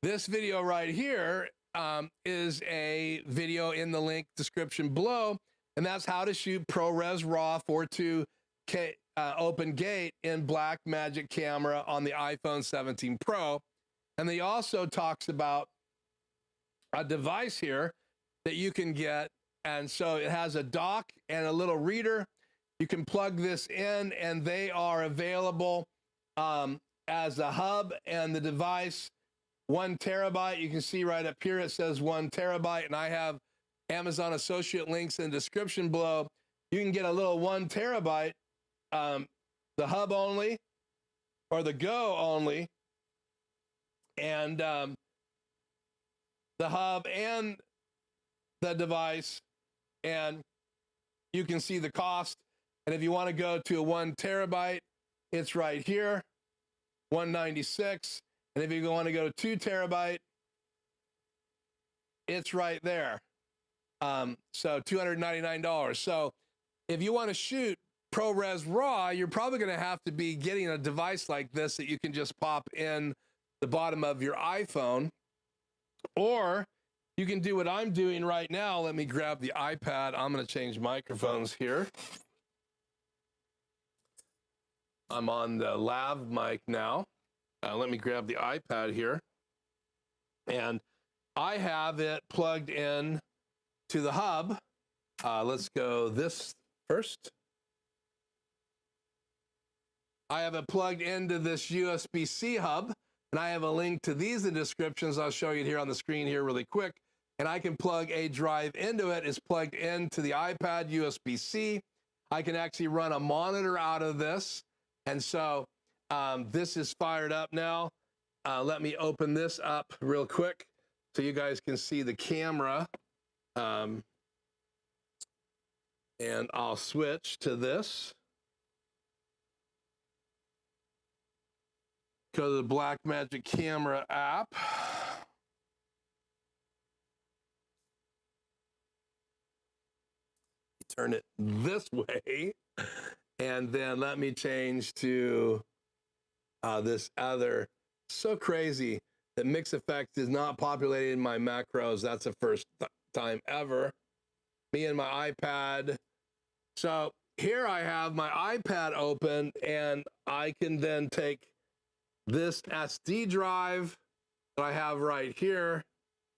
Speaker 1: This video right here is a video in the link description below, and that's how to shoot ProRes RAW 4.2K open gate in Blackmagic camera on the iPhone 17 Pro. And he also talks about a device here that you can get. And so it has a dock and a little reader. You can plug this in, and they are available as a hub, and the device, 1 terabyte. You can see right up here, it says 1 terabyte, and I have Amazon associate links in the description below. You can get a little 1 terabyte, the hub only, or the Go only, and the hub and the device, and you can see the cost. And if you want to go to a 1 terabyte, it's right here, $196. And if you want to go to 2 terabyte, it's right there. So $299. So if you want to shoot ProRes RAW, you're probably going to have to be getting a device like this that you can just pop in the bottom of your iPhone, or you can do what I'm doing right now. Let me grab the iPad. I'm going to change microphones here. I'm on the lav mic now. Let me grab the iPad here. And I have it plugged in to the hub. Let's go this first. I have it plugged into this USB-C hub, and I have a link to these in the descriptions. I'll show you here on the screen here really quick. And I can plug a drive into it. It's plugged into the iPad USB-C. I can actually run a monitor out of this. And so this is fired up now. Let me open this up real quick so you guys can see the camera. And I'll switch to this. Go to the Blackmagic camera app. Turn it this way. And then let me change to this other. So crazy that Mix Effects is not populated in my macros. That's the first time ever. Me and my iPad. So here I have my iPad open, and I can then take this SD drive that I have right here,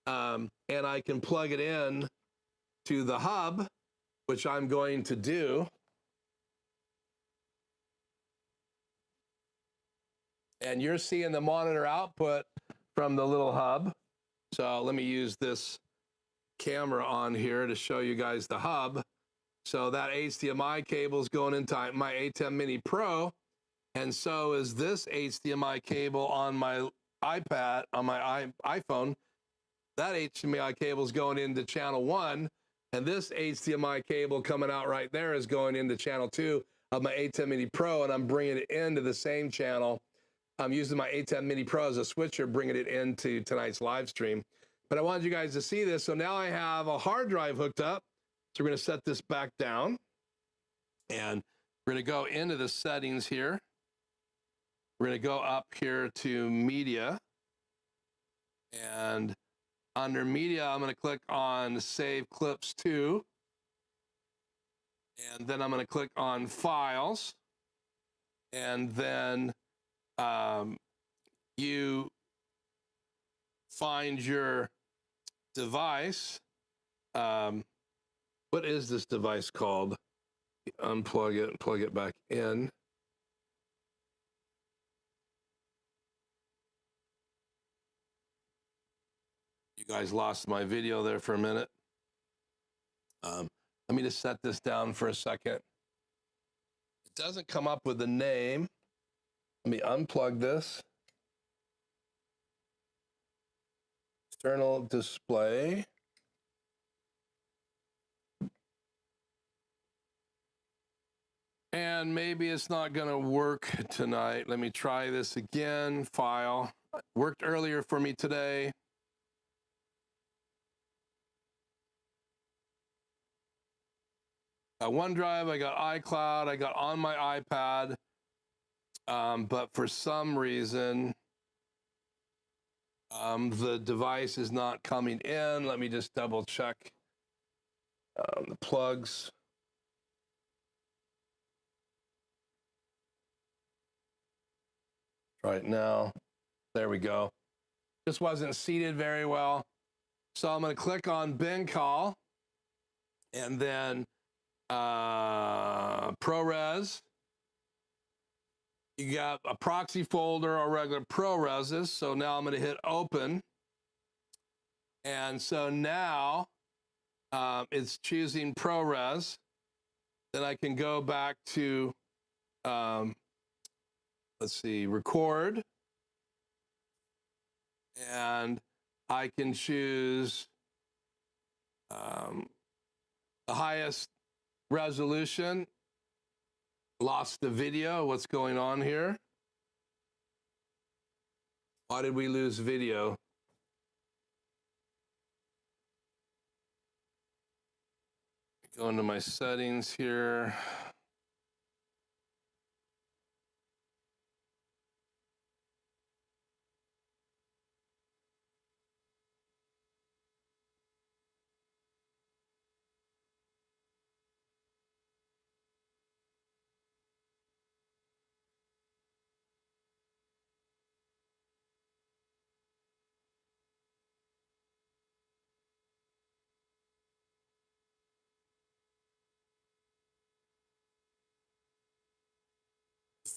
Speaker 1: and I can plug it in to the hub, which I'm going to do. And you're seeing the monitor output from the little hub. So let me use this camera on here to show you guys the hub. So that HDMI cable is going into my A10 Mini Pro, and so is this HDMI cable on my iPad, on my iPhone. That HDMI cable is going into channel 1, and this HDMI cable coming out right there is going into channel 2 of my A10 Mini Pro, and I'm bringing it into the same channel. I'm using my A10 Mini Pro as a switcher, bringing it into tonight's live stream. But I wanted you guys to see this. So now I have a hard drive hooked up. So we're going to set this back down, and we're going to go into the settings here. We're going to go up here to media, and under media, I'm going to click on save clips to, and then I'm going to click on files, and then you find your device. What is this device called? Unplug it and plug it back in. You guys lost my video there for a minute. Let me just set this down for a second. It doesn't come up with a name. Let me unplug this. External display. And maybe it's not going to work tonight. Let me try this again. File. Worked earlier for me today. OneDrive, I got iCloud, I got on my iPad. But for some reason, the device is not coming in. Let me just double check the plugs. Right now, there we go. This wasn't seated very well. So I'm going to click on bin call and then ProRes. You got a proxy folder or regular ProReses. So now I'm going to hit open. And so now it's choosing ProRes. Then I can go back to, let's see, record. And I can choose the highest resolution. Lost the video. What's going on here? Why did we lose video? Go into my settings here.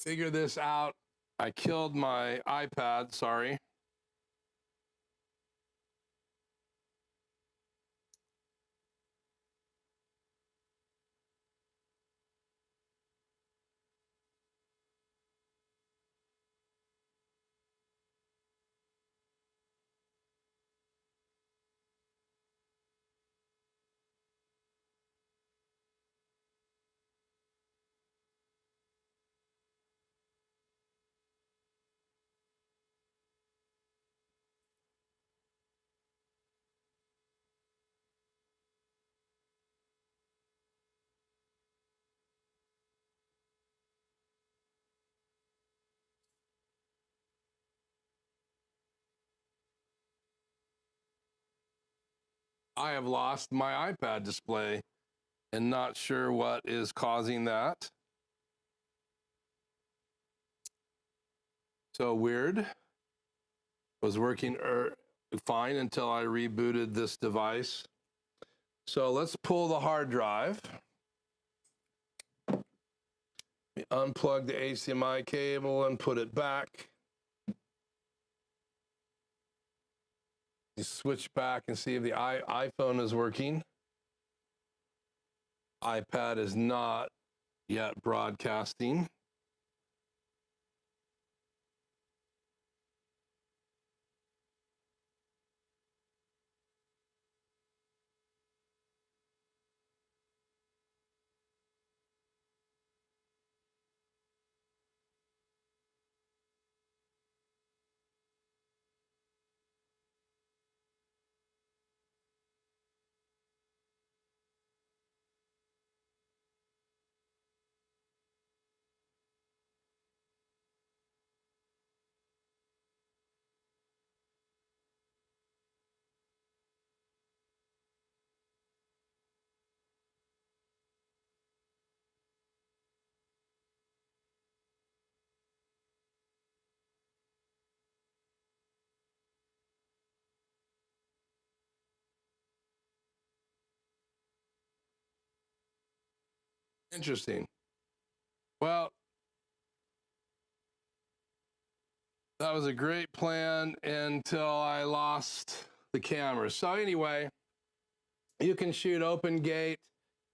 Speaker 1: Figure this out. I killed my iPad, sorry. I have lost my iPad display and not sure what is causing that. So weird. Was working fine until I rebooted this device. So let's pull the hard drive. Unplug the HDMI cable and put it back. You switch back and see if the iPhone is working. iPad is not yet broadcasting. Interesting. Well, that was a great plan until I lost the camera. So anyway, you can shoot open gate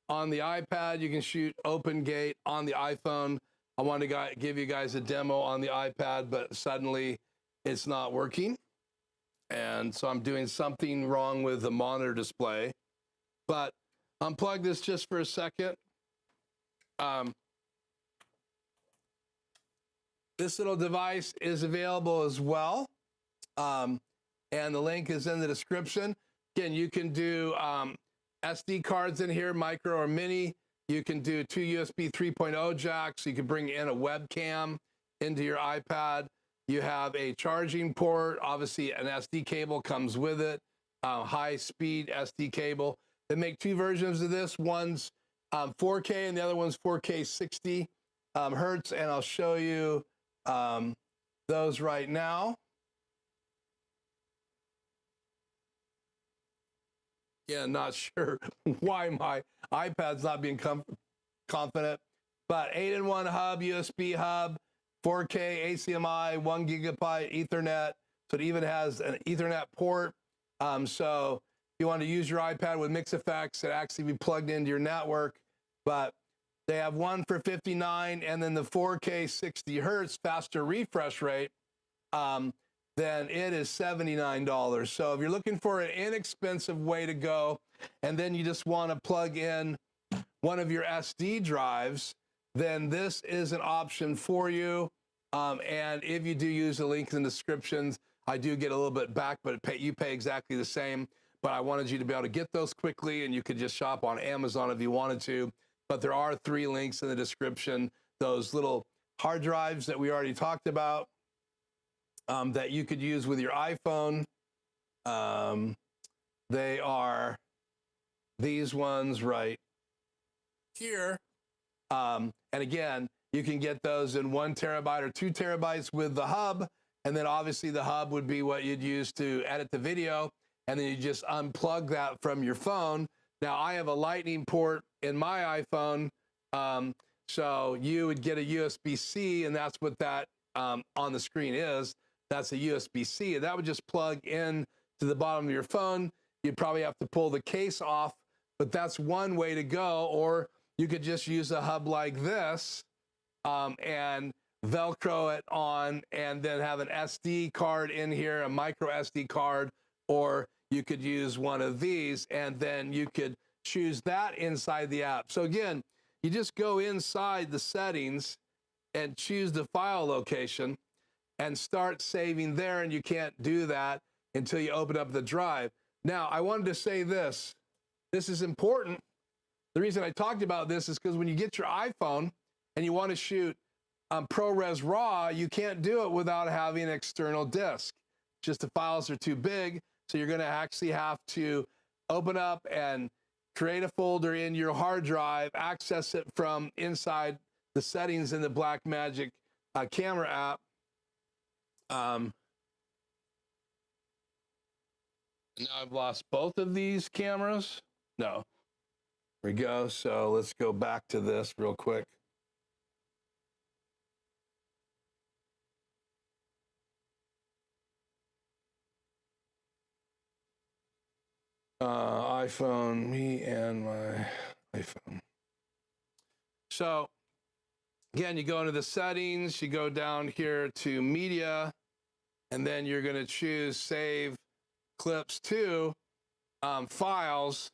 Speaker 1: on the iPad. You can shoot open gate on the iPhone. I wanted to give you guys a demo on the iPad, but suddenly it's not working. And so I'm doing something wrong with the monitor display. But unplug this just for a second. This little device is available as well. And the link is in the description. Again, you can do SD cards in here, micro or mini. You can do 2 USB 3.0 jacks. You can bring in a webcam into your iPad. You have a charging port. Obviously, an SD cable comes with it, high-speed SD cable. They make 2 versions of this. One's 4K and the other one's 4K 60 hertz, and I'll show you those right now. Yeah, not sure why my iPad's not being confident, but 8-in-1 hub, USB hub, 4K HDMI, 1 gigabyte Ethernet. So it even has an Ethernet port. So if you want to use your iPad with Mix Effects, it actually be plugged into your network. But they have one for $59, and then the 4K 60 hertz faster refresh rate. Then it is $79. So if you're looking for an inexpensive way to go, and then you just want to plug in one of your SD drives, then this is an option for you. And if you do use the link in the descriptions, I do get a little bit back, but you pay exactly the same. But I wanted you to be able to get those quickly, and you could just shop on Amazon if you wanted to. But there are 3 links in the description, those little hard drives that we already talked about. That you could use with your iPhone. They are these ones right here. And again, you can get those in 1 terabyte or 2 terabytes with the hub. And then obviously the hub would be what you'd use to edit the video. And then you just unplug that from your phone. Now I have a lightning port in my iPhone. So you would get a USB-C, and that's what that on the screen is. That's a USB-C, and that would just plug in to the bottom of your phone. You'd probably have to pull the case off, but that's one way to go. Or you could just use a hub like this and Velcro it on, and then have an SD card in here, a micro SD card, or you could use one of these, and then you could choose that inside the app. So again, you just go inside the settings and choose the file location and start saving there, and you can't do that until you open up the drive. Now, I wanted to say this. This is important. The reason I talked about this is because when you get your iPhone and you want to shoot ProRes RAW, you can't do it without having an external disk. Just the files are too big, so you're going to actually have to open up and create a folder in your hard drive, access it from inside the settings in the Blackmagic camera app. Now I've lost both of these cameras. No, there we go. So let's go back to this real quick. iPhone, me and my iPhone. So again, you go into the settings, you go down here to media, and then you're going to choose save clips to files.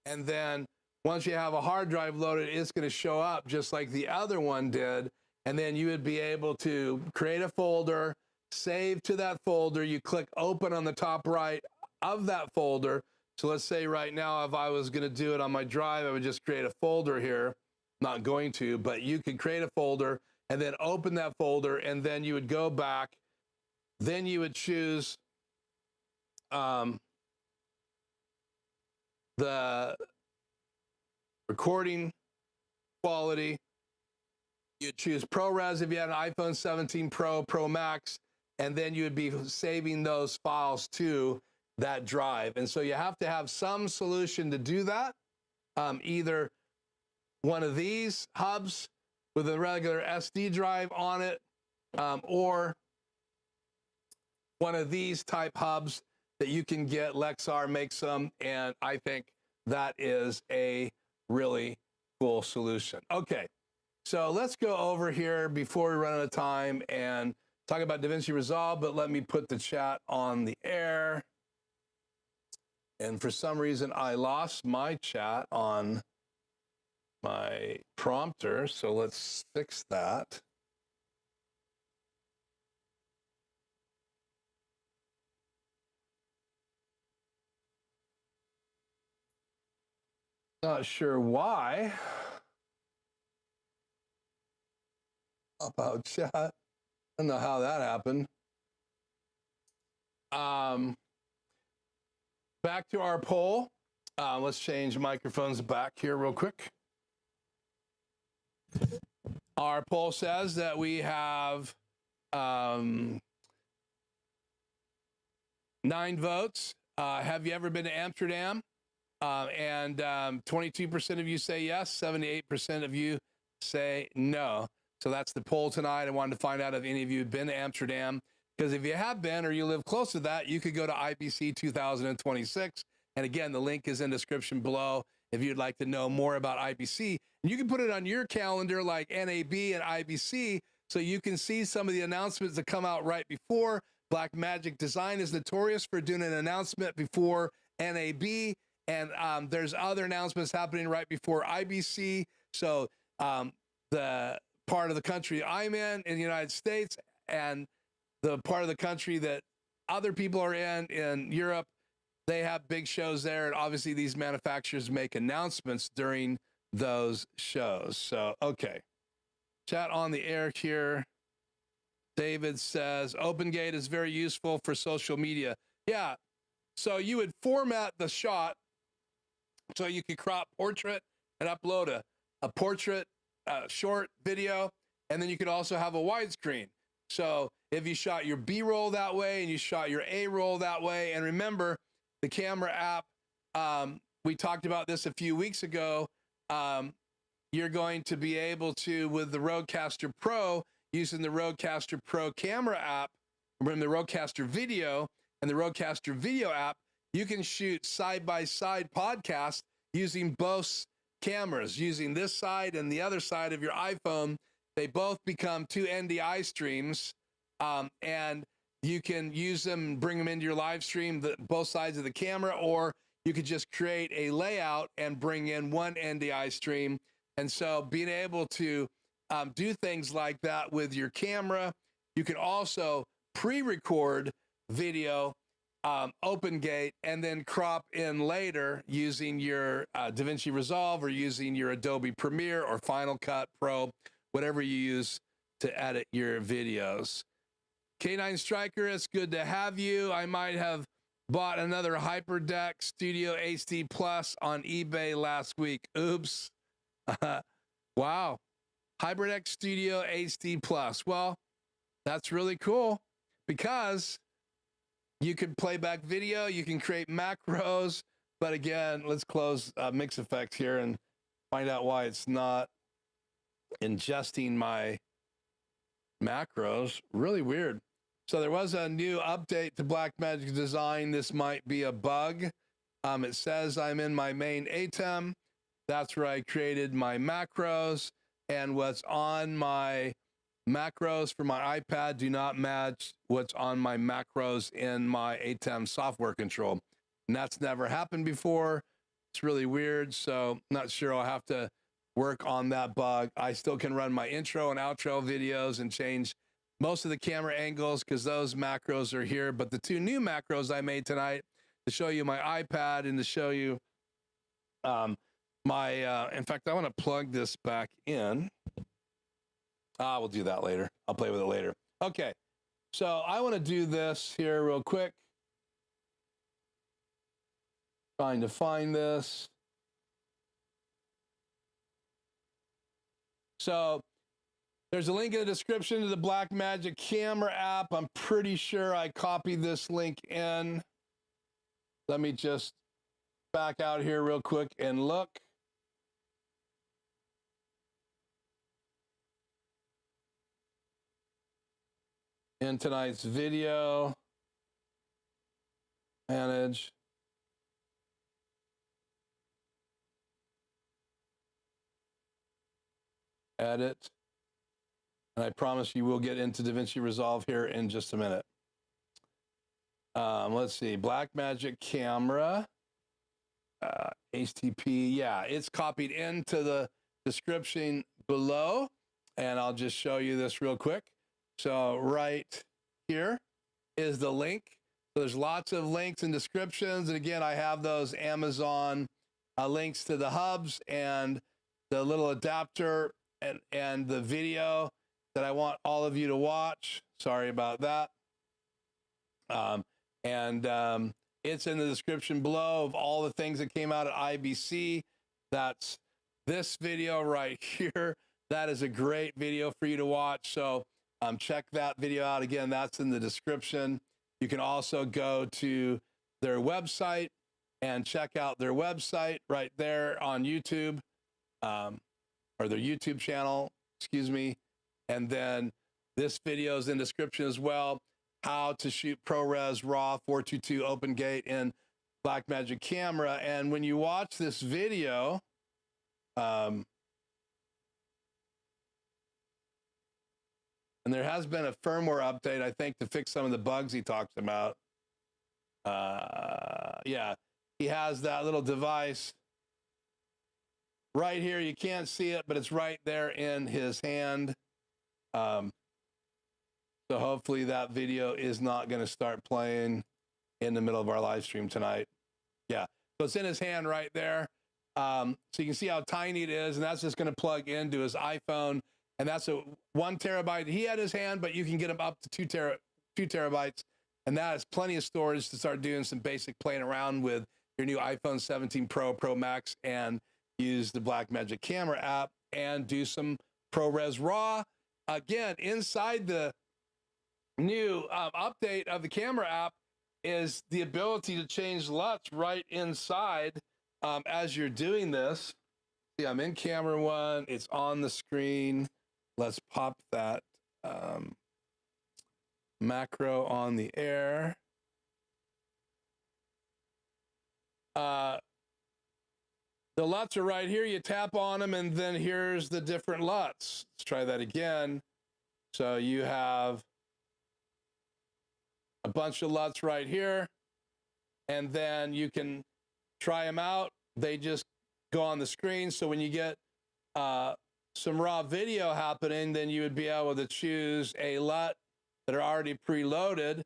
Speaker 1: And then once you have a hard drive loaded, it's going to show up just like the other one did. And then you would be able to create a folder, save to that folder. You click open on the top right of that folder. So let's say right now, if I was going to do it on my drive, I would just create a folder here. Not going to, but you could create a folder and then open that folder, and then you would go back. Then you would choose the recording quality. You'd choose ProRes if you had an iPhone 17 Pro, Pro Max, and then you would be saving those files to that drive. And so you have to have some solution to do that. Either one of these hubs with a regular SD drive on it, or one of these type hubs that you can get. Lexar makes them, and I think that is a really cool solution. Okay, so let's go over here before we run out of time and talk about DaVinci Resolve, but let me put the chat on the air. And for some reason, I lost my chat on my prompter, so let's fix that. Not sure why. About chat. I don't know how that happened. Back to our poll. Let's change microphones back here real quick. Our poll says that we have 9 votes. Have you ever been to Amsterdam? And 22% of you say yes, 78% of you say no. So that's the poll tonight. I wanted to find out if any of you have been to Amsterdam, because if you have been or you live close to that, you could go to IBC 2026. And again, the link is in the description below if you'd like to know more about IBC. And you can put it on your calendar like NAB and IBC, so you can see some of the announcements that come out right before. Blackmagic Design is notorious for doing an announcement before NAB, and there's other announcements happening right before IBC. So the part of the country I'm in the United States, and the part of the country that other people are in Europe, they have big shows there. And obviously these manufacturers make announcements during those shows. So, okay. Chat on the air here. David says, OpenGate is very useful for social media. Yeah. So you would format the shot so you could crop portrait and upload a portrait short video, and then you could also have a widescreen. So if you shot your B-roll that way and you shot your A-roll that way, and remember the camera app, we talked about this a few weeks ago, you're going to be able to, with the Rodecaster Pro, using the Rodecaster Pro camera app, from the Rodecaster Video and the Rodecaster Video app, you can shoot side-by-side podcasts using both cameras, using this side and the other side of your iPhone. They both become 2 NDI streams, and you can use them and bring them into your live stream, both sides of the camera, or you could just create a layout and bring in 1 NDI stream. And so being able to do things like that with your camera, you can also pre-record video, OpenGate, and then crop in later using your DaVinci Resolve or using your Adobe Premiere or Final Cut Pro, whatever you use to edit your videos. K9 Striker, it's good to have you. I might have bought another HyperDeck Studio HD Plus on eBay last week. Oops. Wow. HyperDeck Studio HD Plus. Well, that's really cool because you can play back video, you can create macros, but again, let's close Mix Effects here and find out why it's not ingesting my macros. Really weird. So there was a new update to Blackmagic Design. This might be a bug. It says I'm in my main ATEM. That's where I created my macros, and what's on my macros for my iPad do not match what's on my macros in my ATEM software control. And that's never happened before. It's really weird. So not sure, I'll have to work on that bug. I still can run my intro and outro videos and change most of the camera angles because those macros are here. But the 2 new macros I made tonight to show you my iPad and to show you in fact, I want to plug this back in. We'll do that later. I'll play with it later. Okay, so I want to do this here real quick. Trying to find this. So there's a link in the description to the Blackmagic camera app. I'm pretty sure I copied this link in. Let me just back out here real quick and look. in tonight's video. Manage. Edit. And I promise you we'll get into DaVinci Resolve here in just a minute. Let's see, Blackmagic camera, HTTP. Yeah, it's copied into the description below. And I'll just show you this real quick. So right here is the link. So there's lots of links and descriptions. And again, I have those Amazon links to the hubs and the little adapter and the video that I want all of you to watch. Sorry about that. It's in the description below of all the things that came out at IBC. That's this video right here. That is a great video for you to watch. So check that video out. Again, that's in the description. You can also go to their website and check out their website right there on YouTube, or their YouTube channel, excuse me. And then this video is in the description as well. How to shoot ProRes RAW 422 open gate in Blackmagic camera. And when you watch this video, and there has been a firmware update, I think, to fix some of the bugs he talks about. Yeah, he has that little device right here. You can't see it, but it's right there in his hand. So hopefully that video is not going to start playing in the middle of our live stream tonight. Yeah, so it's in his hand right there. So you can see how tiny it is, and that's just going to plug into his iPhone. And that's a 1 terabyte he had in his hand, but you can get them up to 2 terabytes. And that is plenty of storage to start doing some basic playing around with your new iPhone 17 Pro, Pro Max, and use the Blackmagic camera app and do some ProRes RAW. Again, inside the new update of the camera app is the ability to change LUTs right inside as you're doing this. See, I'm in camera 1. It's on the screen. Let's pop that macro on the air. The LUTs are right here. You tap on them, and then here's the different LUTs. Let's try that again. So you have a bunch of LUTs right here, and then you can try them out. They just go on the screen. So when you get some raw video happening, then you would be able to choose a LUT that are already preloaded.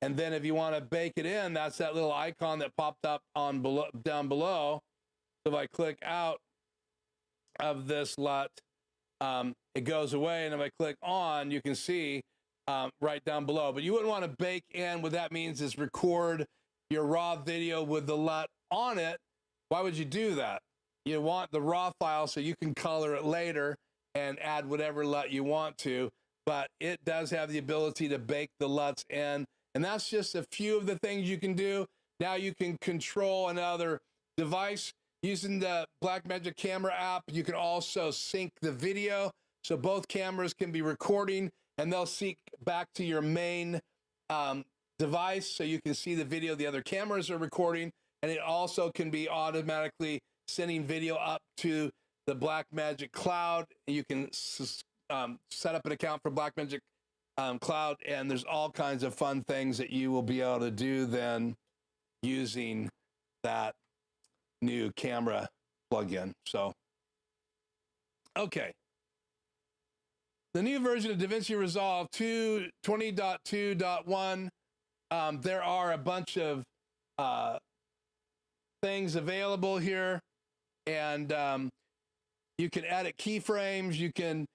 Speaker 1: And then if you want to bake it in, that's that little icon that popped up on down below. So if I click out of this LUT, it goes away. And if I click on, you can see right down below. But you wouldn't want to bake in. What that means is record your raw video with the LUT on it. Why would you do that? You want the raw file so you can color it later and add whatever LUT you want to. But it does have the ability to bake the LUTs in. And that's just a few of the things you can do. Now you can control another device using the Blackmagic camera app. You can also sync the video. So both cameras can be recording, and they'll sync back to your main device so you can see the video the other cameras are recording. And it also can be automatically sending video up to the Blackmagic cloud. You can set up an account for Blackmagic cloud, and there's all kinds of fun things that you will be able to do then using that new camera plugin. So, okay. The new version of DaVinci Resolve 20.2.1, there are a bunch of things available here, and you can edit keyframes. You can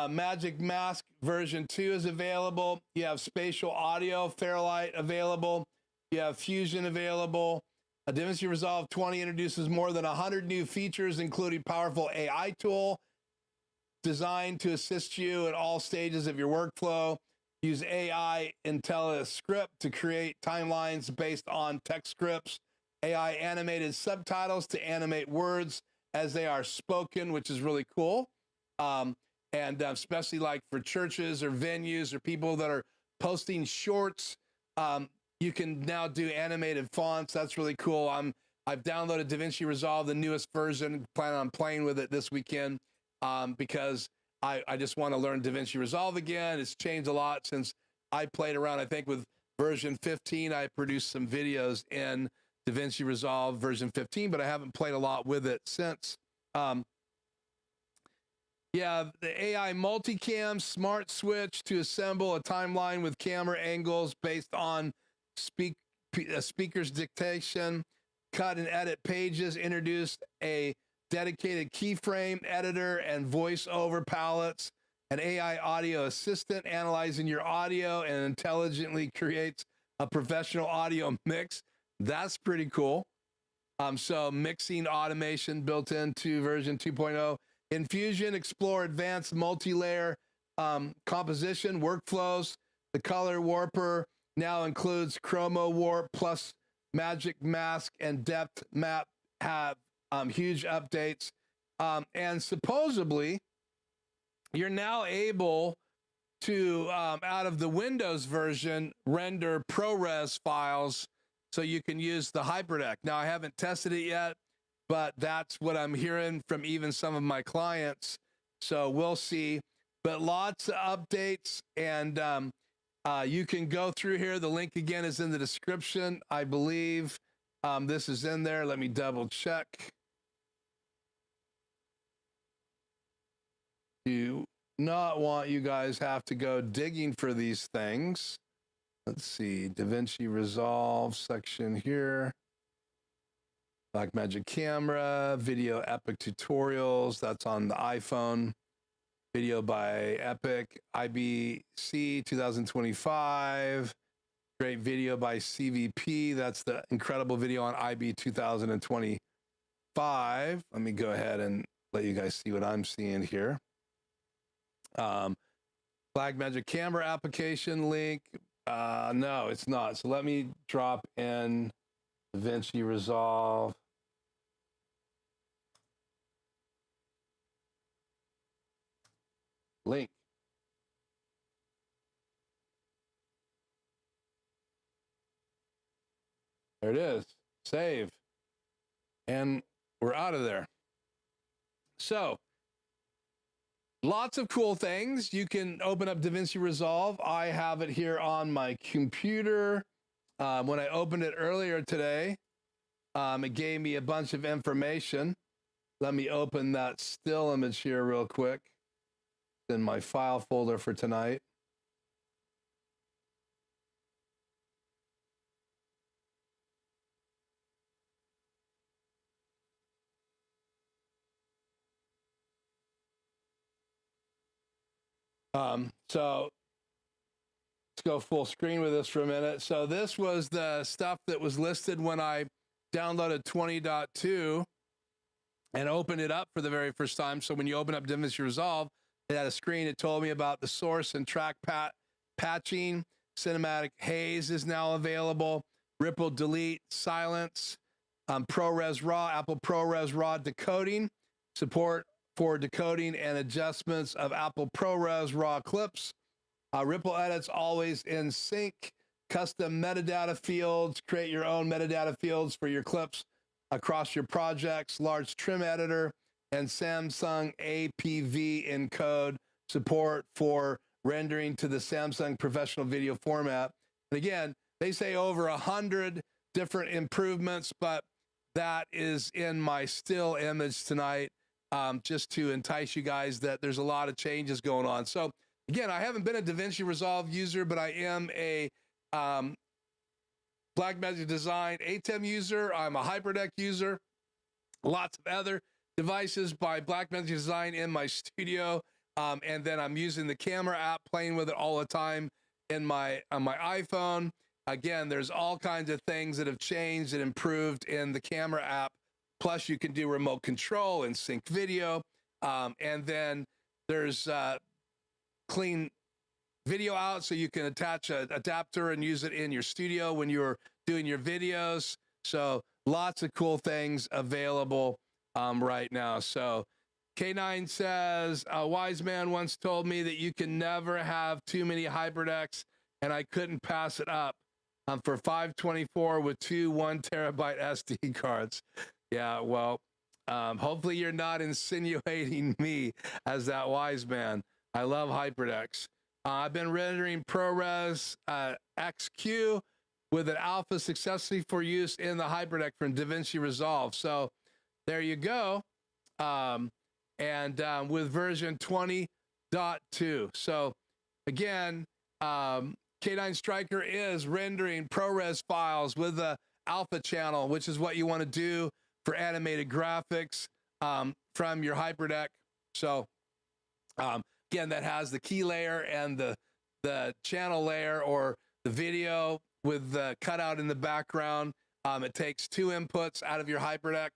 Speaker 1: Magic Mask version 2 is available. You have spatial audio, Fairlight available. You have Fusion available. DaVinci Resolve 20 introduces more than 100 new features, including powerful AI tool designed to assist you at all stages of your workflow. Use AI IntelliScript to create timelines based on text scripts. AI animated subtitles to animate words as they are spoken, which is really cool. And especially like for churches or venues or people that are posting shorts. You can now do animated fonts. That's really cool. I've downloaded DaVinci Resolve, the newest version, plan on playing with it this weekend because I just want to learn DaVinci Resolve again. It's changed a lot since I played around. I think with version 15, I produced some videos in DaVinci Resolve version 15, but I haven't played a lot with it since. Yeah, the AI multicam smart switch to assemble a timeline with camera angles based on speaker's dictation, cut and edit pages, introduced a dedicated keyframe editor and voiceover palettes, an AI audio assistant analyzing your audio and intelligently creates a professional audio mix. That's pretty cool. So mixing automation built into version 2.0. In Fusion, explore advanced multi-layer composition workflows. The color warper now includes Chromo Warp plus Magic Mask and Depth Map have huge updates. And supposedly, you're now able to, out of the Windows version, render ProRes files so you can use the HyperDeck. Now, I haven't tested it yet, but that's what I'm hearing from even some of my clients. So we'll see. But lots of updates, and you can go through here. The link again is in the description. I believe this is in there. Let me double check. Do not want you guys have to go digging for these things. Let's see, DaVinci Resolve section here. Blackmagic camera, video epic tutorials. That's on the iPhone. Video by Epic, IBC 2025. Great video by CVP. That's the incredible video on IB 2025. Let me go ahead and let you guys see what I'm seeing here. Blackmagic camera application link. No, it's not. So let me drop in DaVinci Resolve. Link. There it is. Save. And we're out of there. So, lots of cool things. You can open up DaVinci Resolve. I have it here on my computer. When I opened it earlier today, it gave me a bunch of information. Let me open that still image here real quick in my file folder for tonight. So let's go full screen with this for a minute. So this was the stuff that was listed when I downloaded 20.2 and opened it up for the very first time. So when you open up DaVinci Resolve, it had a screen. It told me about the source and track patching. Cinematic haze is now available. Ripple, delete, silence. ProRes RAW, Apple ProRes RAW decoding. Support for decoding and adjustments of Apple ProRes RAW clips. Ripple edits always in sync. Custom metadata fields. Create your own metadata fields for your clips across your projects. Large trim editor and Samsung APV encode. Support for rendering to the Samsung professional video format. And again, they say over 100 different improvements, but that is in my still image tonight, just to entice you guys that there's a lot of changes going on. So again, I haven't been a DaVinci Resolve user, but I am a Blackmagic Design ATEM user. I'm a HyperDeck user. Lots of other devices by Blackmagic Design in my studio. And then I'm using the camera app, playing with it all the time on my iPhone. Again, there's all kinds of things that have changed and improved in the camera app. Plus, you can do remote control and sync video. And then there's clean video out, so you can attach an adapter and use it in your studio when you're doing your videos. So lots of cool things available right now. So K9 says, a wise man once told me that you can never have too many HyperDecks and I couldn't pass it up for 524 with two 1 terabyte SD cards. Yeah, well, hopefully you're not insinuating me as that wise man. I love HyperDecks. I've been rendering ProRes XQ with an alpha successfully for use in the HyperDeck from DaVinci Resolve. So there you go. With version 20.2. So again, K9 Striker is rendering ProRes files with the alpha channel, which is what you want to do for animated graphics from your HyperDeck. So again, that has the key layer and the channel layer, or the video with the cutout in the background. It takes two inputs out of your HyperDeck,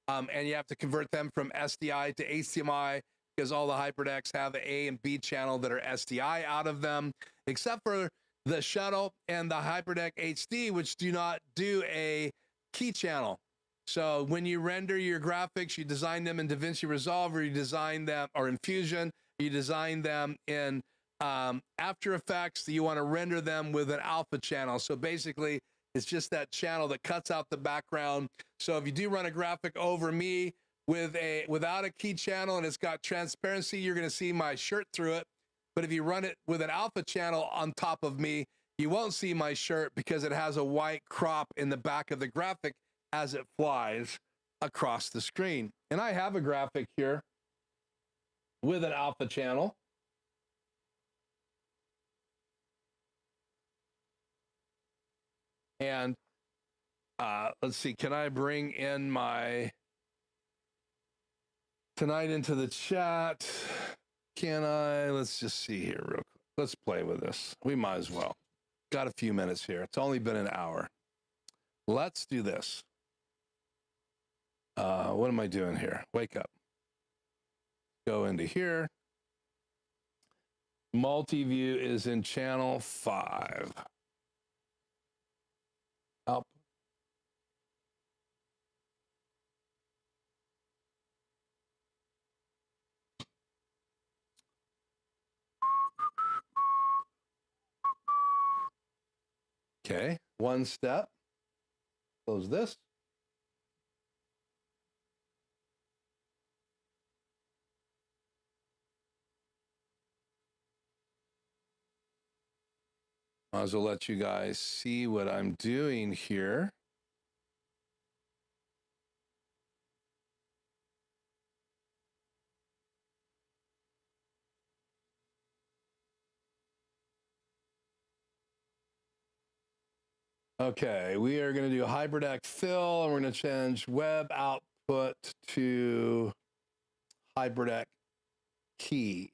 Speaker 1: and you have to convert them from SDI to HDMI, because all the HyperDecks have an A and B channel that are SDI out of them, except for the Shuttle and the HyperDeck HD, which do not do a key channel. So when you render your graphics, you design them in DaVinci Resolve, or you design them, or in Fusion, you design them in After Effects. You want to render them with an alpha channel. So basically, it's just that channel that cuts out the background. So if you do run a graphic over me without a key channel and it's got transparency, you're going to see my shirt through it. But if you run it with an alpha channel on top of me, you won't see my shirt, because it has a white crop in the back of the graphic as it flies across the screen. And I have a graphic here with an alpha channel. And let's see, can I bring in my Tonight into the chat? Can I? Let's just see here real quick. Let's play with this. We might as well. Got a few minutes here. It's only been an hour. Let's do this. What am I doing here? Wake up. Go into here. Multi-view is in channel 5. Up. Okay, one step. Close this. Might as well let you guys see what I'm doing here. Okay, we are going to do HyperDeck fill, and we're going to change web output to HyperDeck key.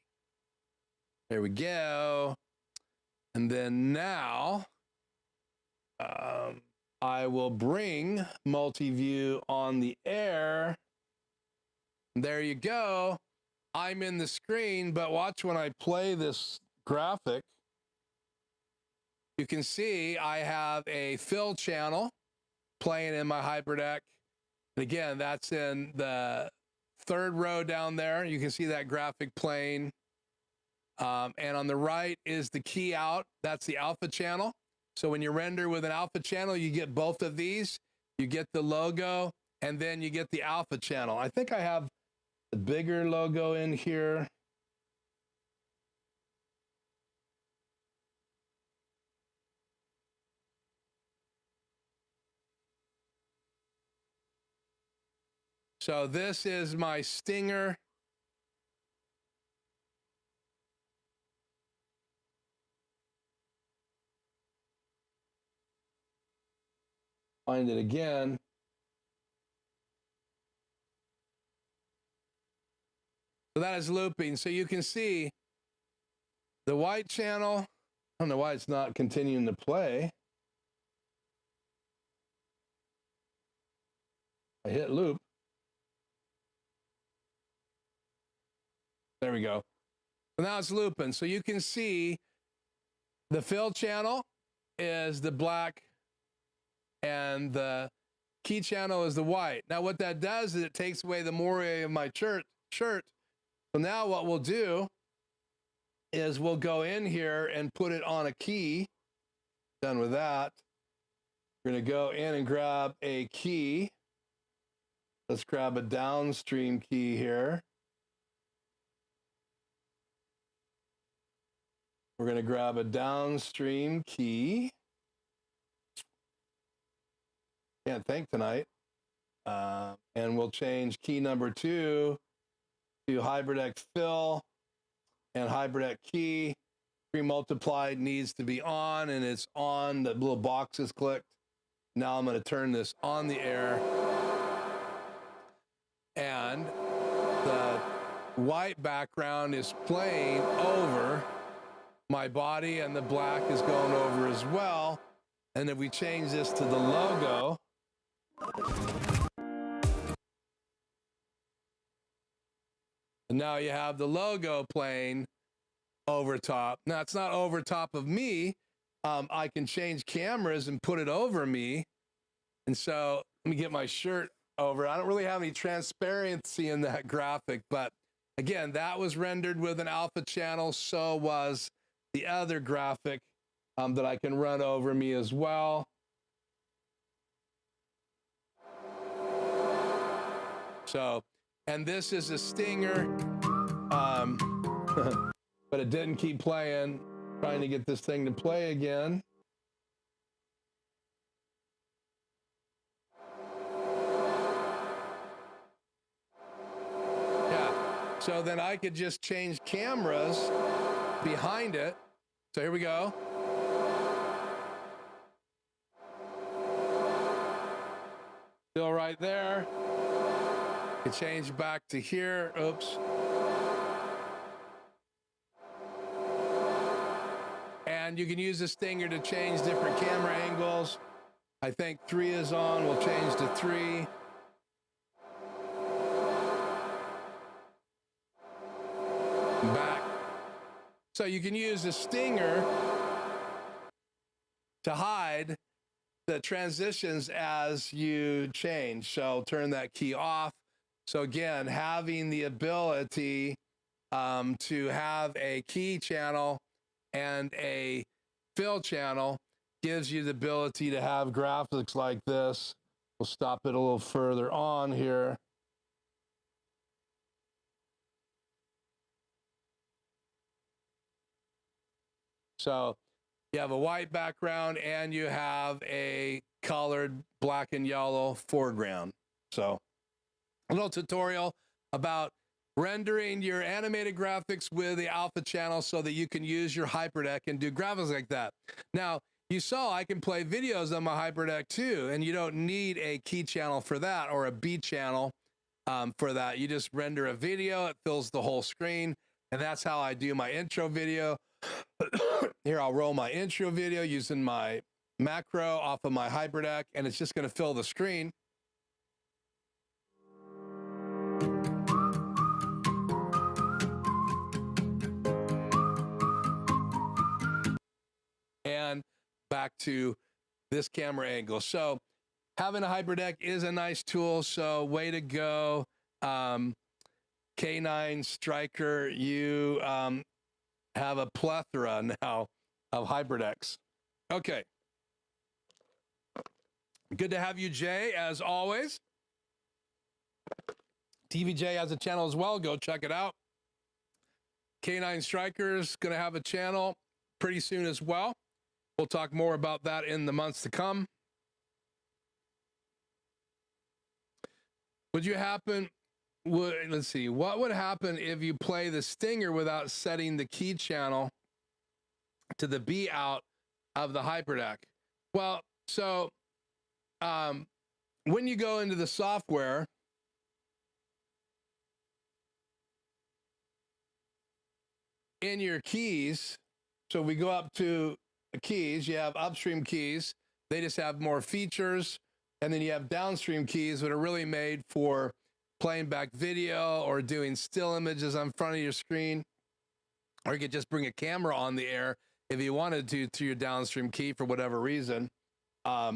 Speaker 1: There we go. And then now I will bring multi-view on the air. There you go. I'm in the screen, but watch when I play this graphic. You can see I have a fill channel playing in my HyperDeck. And again, that's in the third row down there. You can see that graphic playing. And on the right is the key out. That's the alpha channel. So when you render with an alpha channel, you get both of these. You get the logo, and then you get the alpha channel. I think I have the bigger logo in here. So this is my stinger. Find it again. So that is looping. So you can see the white channel. I don't know why it's not continuing to play. I hit loop. There we go. So now it's looping. So you can see the fill channel is the black and the key channel is the white. Now what that does is it takes away the moire of my shirt. So now what we'll do is we'll go in here and put it on a key. Done with that. We're going to go in and grab a key. Let's grab a downstream key here. We're going to grab a downstream key. Can't think tonight. And we'll change key number 2 to HybridX fill, and HybridX key pre-multiplied needs to be on, and it's on. The little box is clicked. Now I'm going to turn this on the air, and the white background is playing over my body, and the black is going over as well. And if we change this to the logo, and now you have the logo playing over top. Now it's not over top of me. I can change cameras and put it over me. And so let me get my shirt over. I don't really have any transparency in that graphic, but again, that was rendered with an alpha channel. So was the other graphic that I can run over me as well. So, and this is a stinger, but it didn't keep playing. Trying to get this thing to play again. Yeah, so then I could just change cameras behind it. So here we go. Still right there. It changed back to here. Oops. And you can use the stinger to change different camera angles. I think 3 is on. We'll change to 3. Back. So you can use the stinger to hide the transitions as you change. So turn that key off. So again, having the ability to have a key channel and a fill channel gives you the ability to have graphics like this. We'll stop it a little further on here. So you have a white background and you have a colored black and yellow foreground. So a little tutorial about rendering your animated graphics with the alpha channel so that you can use your HybridX and do graphics like that. Now, you saw I can play videos on my HybridX too, and you don't need a key channel for that or a B channel for that. You just render a video, it fills the whole screen, and that's how I do my intro video. Here, I'll roll my intro video using my macro off of my HybridX, and it's just going to fill the screen. And back to this camera angle. So having a HybridX is a nice tool. So way to go, K9 Striker. You have a plethora now of HybridX. Okay. Good to have you, Jay, as always. TVJ has a channel as well. Go check it out. K9 Striker's going to have a channel pretty soon as well. We'll talk more about that in the months to come. Let's see, what would happen if you play the stinger without setting the key channel to the B out of the HybridX? Well, so when you go into the software, in your keys, so we go up to keys, you have upstream keys, they just have more features, and then you have downstream keys that are really made for playing back video or doing still images on front of your screen, or you could just bring a camera on the air if you wanted to your downstream key for whatever reason. A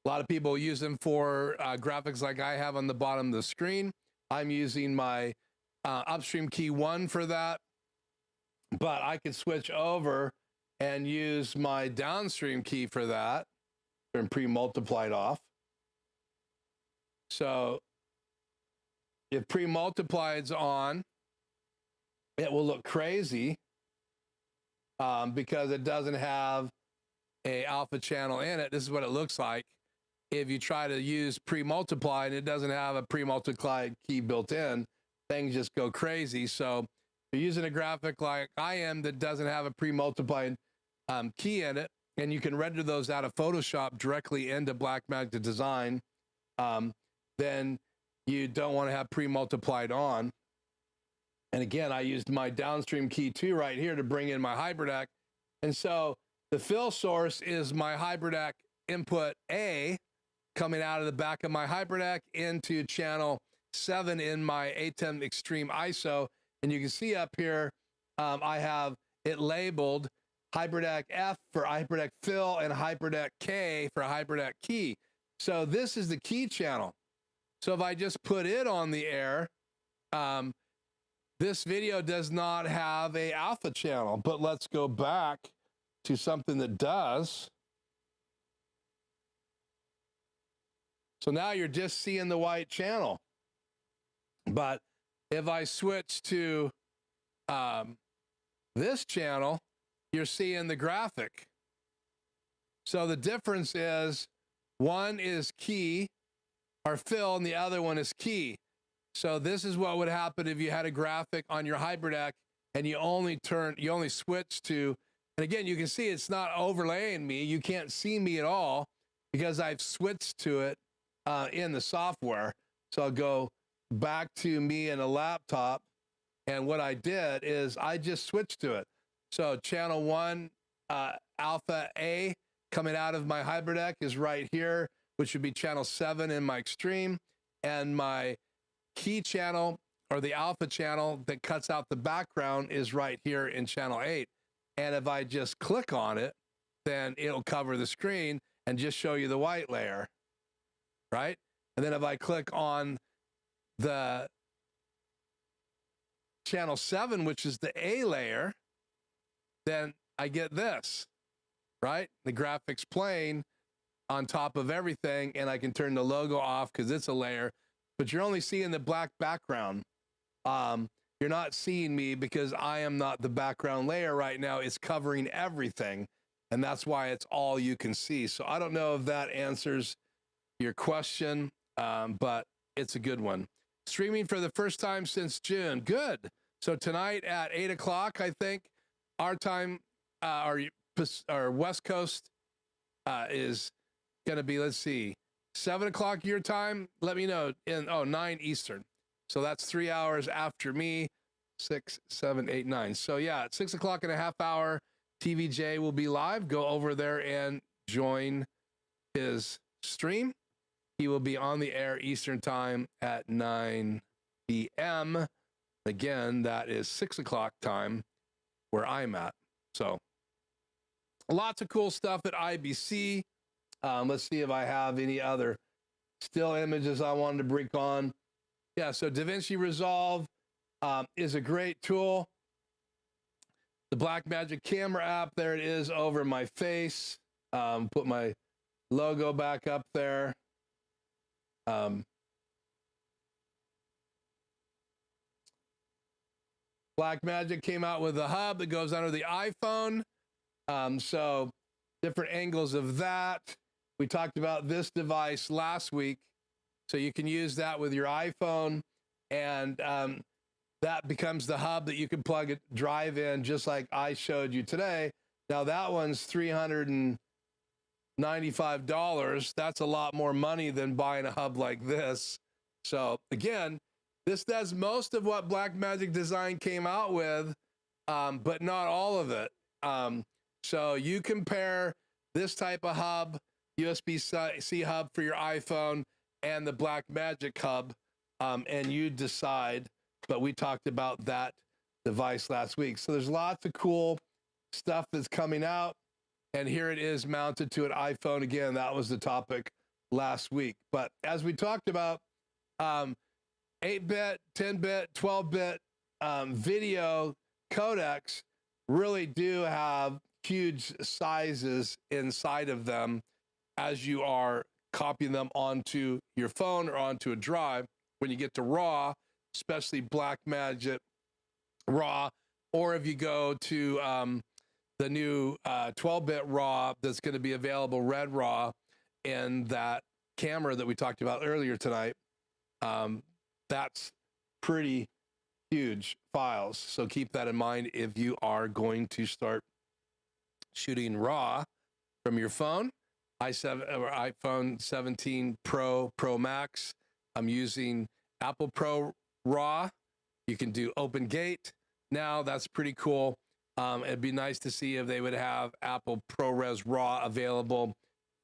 Speaker 1: lot of people use them for graphics like I have on the bottom of the screen. I'm using my upstream key 1 for that, but I could switch over and use my downstream key for that, and pre-multiplied off. So if pre-multiplied's on, it will look crazy because it doesn't have a alpha channel in it. This is what it looks like if you try to use pre-multiply and it doesn't have a pre-multiplied key built in. Things just go crazy. So if you're using a graphic like I am that doesn't have a pre-multiplied key in it, and you can render those out of Photoshop directly into Blackmagic Design, then you don't want to have pre-multiplied on. And again, I used my downstream key 2 right here to bring in my HybridAC. And so the fill source is my HybridAC input A coming out of the back of my HybridAC into channel 7 in my ATEM Extreme ISO. And you can see up here, I have it labeled HybridAC F for HybridAC fill and HybridAC K for HybridAC key. So this is the key channel. So if I just put it on the air, this video does not have a alpha channel, but let's go back to something that does. So now you're just seeing the white channel. But if I switch to this channel, you're seeing the graphic. So the difference is one is key or fill and the other one is key. So this is what would happen if you had a graphic on your HybridAC and you only switch to, and again, you can see it's not overlaying me. You can't see me at all because I've switched to it in the software. So I'll go back to me in a laptop. And what I did is I just switched to it. So channel 1, alpha A coming out of my HybridAC is right here, which would be channel 7 in my Extreme. And my key channel, or the alpha channel that cuts out the background, is right here in channel 8. And if I just click on it, then it'll cover the screen and just show you the white layer, right? And then if I click on the channel 7, which is the A layer, then I get this, right? The graphics playing on top of everything, and I can turn the logo off because it's a layer, but you're only seeing the black background. You're not seeing me because I am not the background layer right now. It's covering everything, and that's why it's all you can see. So I don't know if that answers your question, but it's a good one. Streaming for the first time since June. Good. So tonight at 8 o'clock, I think, our time, our West Coast is going to be, let's see, 7 o'clock your time. Let me know. 9 Eastern. So that's 3 hours after me. 6, 7, 8, 9. So yeah, at 6 o'clock in a half hour, TVJ will be live. Go over there and join his stream. He will be on the air Eastern time at 9 p.m. Again, that is 6 o'clock time where I'm at. So lots of cool stuff at IBC. Let's see if I have any other still images I wanted to bring on. Yeah, so DaVinci Resolve is a great tool. The Blackmagic camera app, there it is over my face. Put my logo back up there. Blackmagic came out with a hub that goes under the iPhone. So different angles of that. We talked about this device last week. So you can use that with your iPhone, and that becomes the hub that you can plug a drive in, just like I showed you today. Now that one's $395. That's a lot more money than buying a hub like this. So again, this does most of what Blackmagic Design came out with, but not all of it. So you compare this type of hub, USB-C hub for your iPhone, and the Blackmagic hub, and you decide. But we talked about that device last week. So there's lots of cool stuff that's coming out, and here it is mounted to an iPhone. Again, that was the topic last week. But as we talked about, 8-bit, 10-bit, 12-bit video codecs really do have huge sizes inside of them as you are copying them onto your phone or onto a drive. When you get to RAW, especially Blackmagic RAW, or if you go to the new 12-bit RAW that's going to be available, Red RAW, and that camera that we talked about earlier tonight, that's pretty huge files. So keep that in mind if you are going to start shooting RAW from your phone. iPhone 17 Pro, Pro Max. I'm using Apple Pro RAW. You can do Open Gate now. That's pretty cool. It'd be nice to see if they would have Apple ProRes RAW available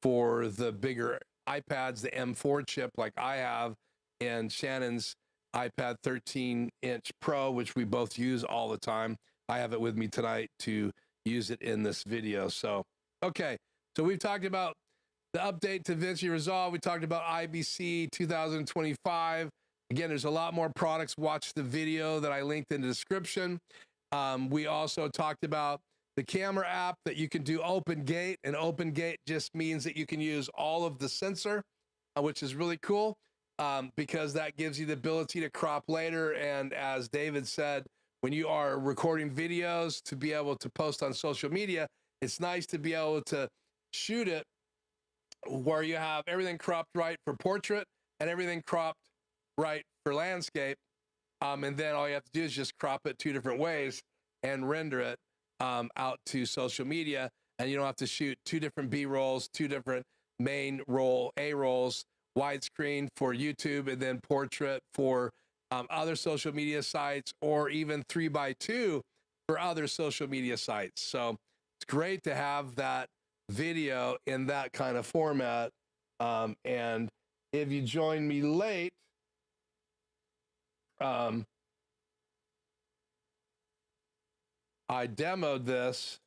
Speaker 1: for the bigger iPads, the M4 chip like I have, and Shannon's iPad 13-inch Pro, which we both use all the time. I have it with me tonight to use it in this video. So, okay. So we've talked about the update to DaVinci Resolve. We talked about IBC 2025. Again, there's a lot more products. Watch the video that I linked in the description. We also talked about the camera app that you can do Open Gate, and Open Gate just means that you can use all of the sensor, which is really cool because that gives you the ability to crop later. And as David said, when you are recording videos to be able to post on social media, it's nice to be able to shoot it where you have everything cropped right for portrait and everything cropped right for landscape. And then all you have to do is just crop it 2 different ways and render it out to social media. And you don't have to shoot 2 different B rolls, 2 different main roll, A rolls, widescreen for YouTube, and then portrait for other social media sites, or even 3x2 for other social media sites. So it's great to have that video in that kind of format. And if you join me late, I demoed this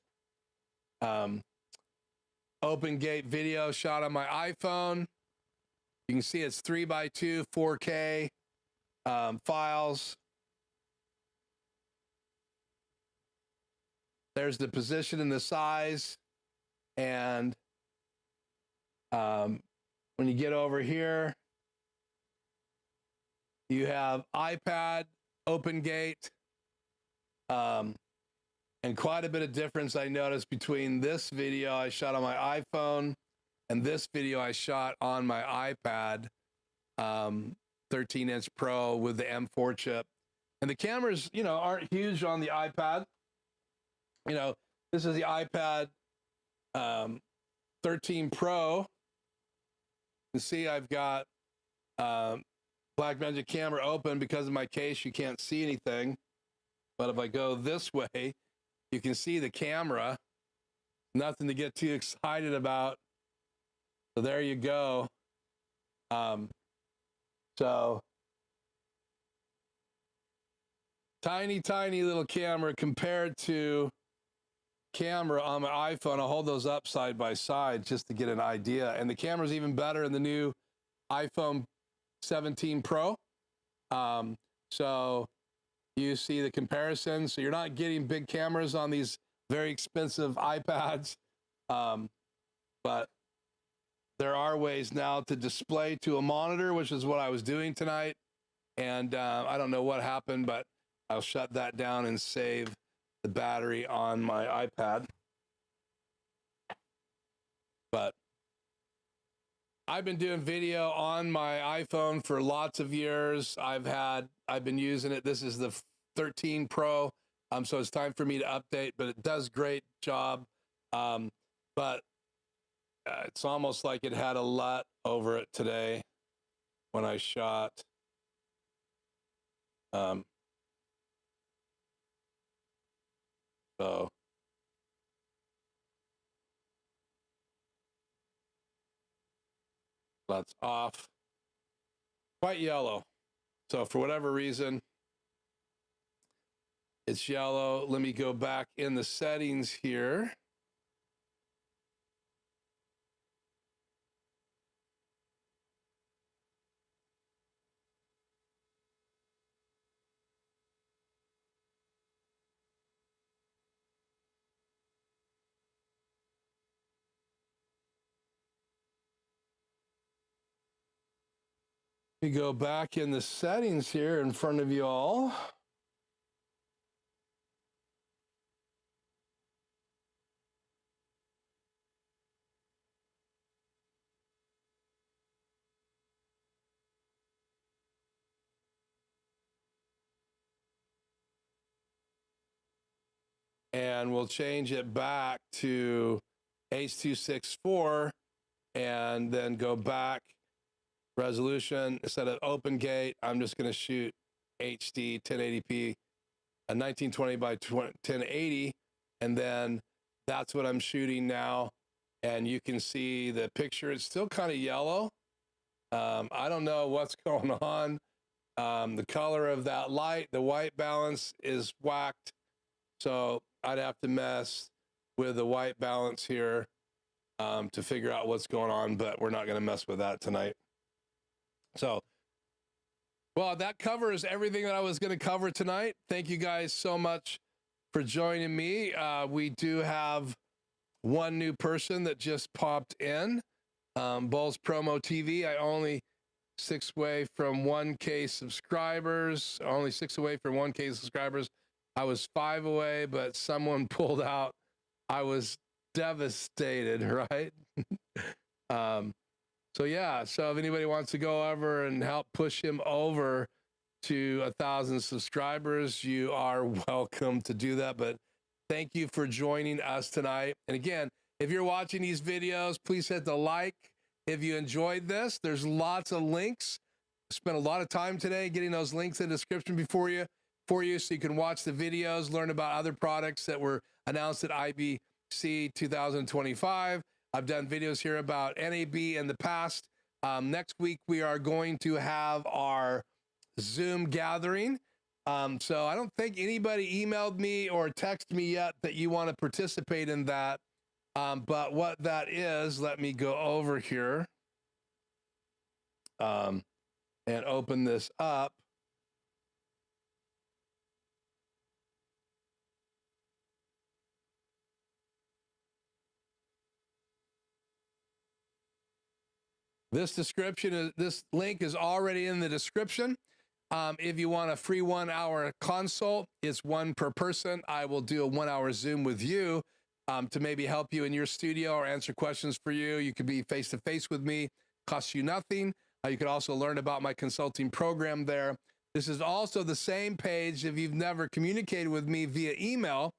Speaker 1: Open Gate video shot on my iPhone. You can see it's 3x2 4K files. There's the position and the size. And when you get over here, you have iPad, Open Gate, and quite a bit of difference I noticed between this video I shot on my iPhone and this video I shot on my iPad 13-inch Pro with the M4 chip. And the cameras, you know, aren't huge on the iPad. You know, this is the iPad 13 Pro. You can see I've got Blackmagic camera open. Because of my case, you can't see anything. But if I go this way, you can see the camera. Nothing to get too excited about. So there you go. So tiny, tiny little camera compared to camera on my iPhone. I'll hold those up side by side just to get an idea. And the camera's even better in the new iPhone 17 Pro. So you see the comparison. So you're not getting big cameras on these very expensive iPads. But there are ways now to display to a monitor, which is what I was doing tonight. And I don't know what happened, but I'll shut that down and save the battery on my iPad. But I've been doing video on my iPhone for lots of years. I've been using it. This is the 13 Pro. So it's time for me to update, but it does great job. But it's almost like it had a lot over it today when I shot. So that's off. Quite yellow. So for whatever reason, it's yellow. Let me go back in the settings here. We go back in the settings here in front of you all. And we'll change it back to H.264 and then go back resolution. Instead of open gate, I'm just going to shoot HD 1080p, a 1920 by 1080, and then that's what I'm shooting now. And you can see the picture. It's still kind of yellow. I don't know what's going on. The color of that light, the white balance is whacked. So I'd have to mess with the white balance here to figure out what's going on, but we're not going to mess with that tonight. So, well, that covers everything that I was going to cover tonight. Thank you guys so much for joining me. We do have one new person that just popped in, Bulls Promo TV. I only 6 away from 1K subscribers, only 6 away from 1K subscribers. I was 5 away, but someone pulled out. I was devastated, right? So yeah, so if anybody wants to go over and help push him over to 1,000 subscribers, you are welcome to do that. But thank you for joining us tonight. And again, if you're watching these videos, please hit the like. If you enjoyed this, there's lots of links. Spent a lot of time today getting those links in the description for you so you can watch the videos, learn about other products that were announced at IBC 2025. I've done videos here about NAB in the past. Next week, we are going to have our Zoom gathering. So I don't think anybody emailed me or texted me yet that you want to participate in that. But what that is, let me go over here and open this up. This link is already in the description. If you want a free 1-hour consult, it's one per person. I will do a 1-hour Zoom with you to maybe help you in your studio or answer questions for you. You could be face-to-face with me, costs you nothing. You could also learn about my consulting program there. This is also the same page if you've never communicated with me via email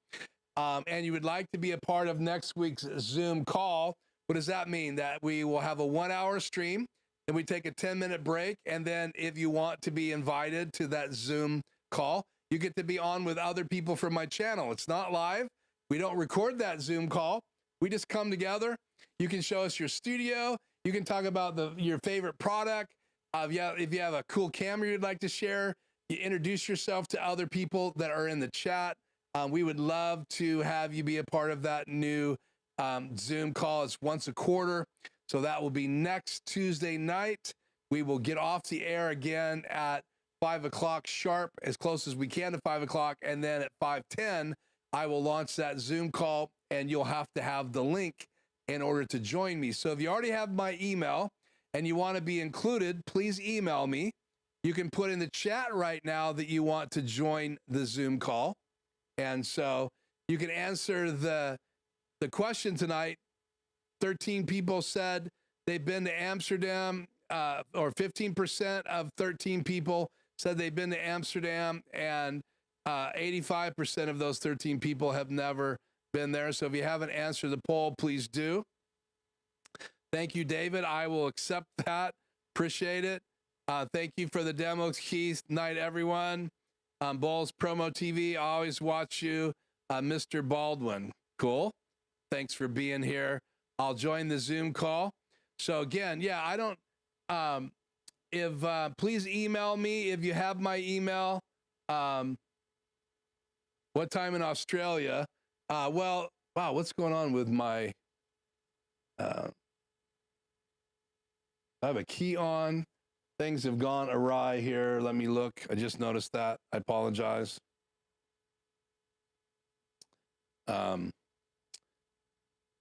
Speaker 1: and you would like to be a part of next week's Zoom call. What does that mean? That we will have a 1-hour stream, and we take a 10-minute break, and then if you want to be invited to that Zoom call, you get to be on with other people from my channel. It's not live. We don't record that Zoom call. We just come together. You can show us your studio. You can talk about your favorite product. If you have a cool camera you'd like to share, you introduce yourself to other people that are in the chat. We would love to have you be a part of that new Zoom call. It's once a quarter. So that will be next Tuesday night. We will get off the air again at 5 o'clock sharp, as close as we can to 5 o'clock. And then at 5:10, I will launch that Zoom call, and you'll have to have the link in order to join me. So if you already have my email and you want to be included, please email me. You can put in the chat right now that you want to join the Zoom call. And so you can answer the question tonight. 13 people said they've been to Amsterdam, or 15% of 13 people said they've been to Amsterdam, and 85% of those 13 people have never been there. So if you haven't answered the poll, please do. Thank you, David. I will accept that. Appreciate it. Thank you for the demos, Keith. Night, everyone. Bulls Promo TV, I always watch you. Mr. Baldwin. Cool. Thanks for being here. I'll join the Zoom call. So again, yeah, I don't, please email me if you have my email. What time in Australia? Well, wow, what's going on with my, I have a key on. Things have gone awry here. Let me look. I just noticed that. I apologize.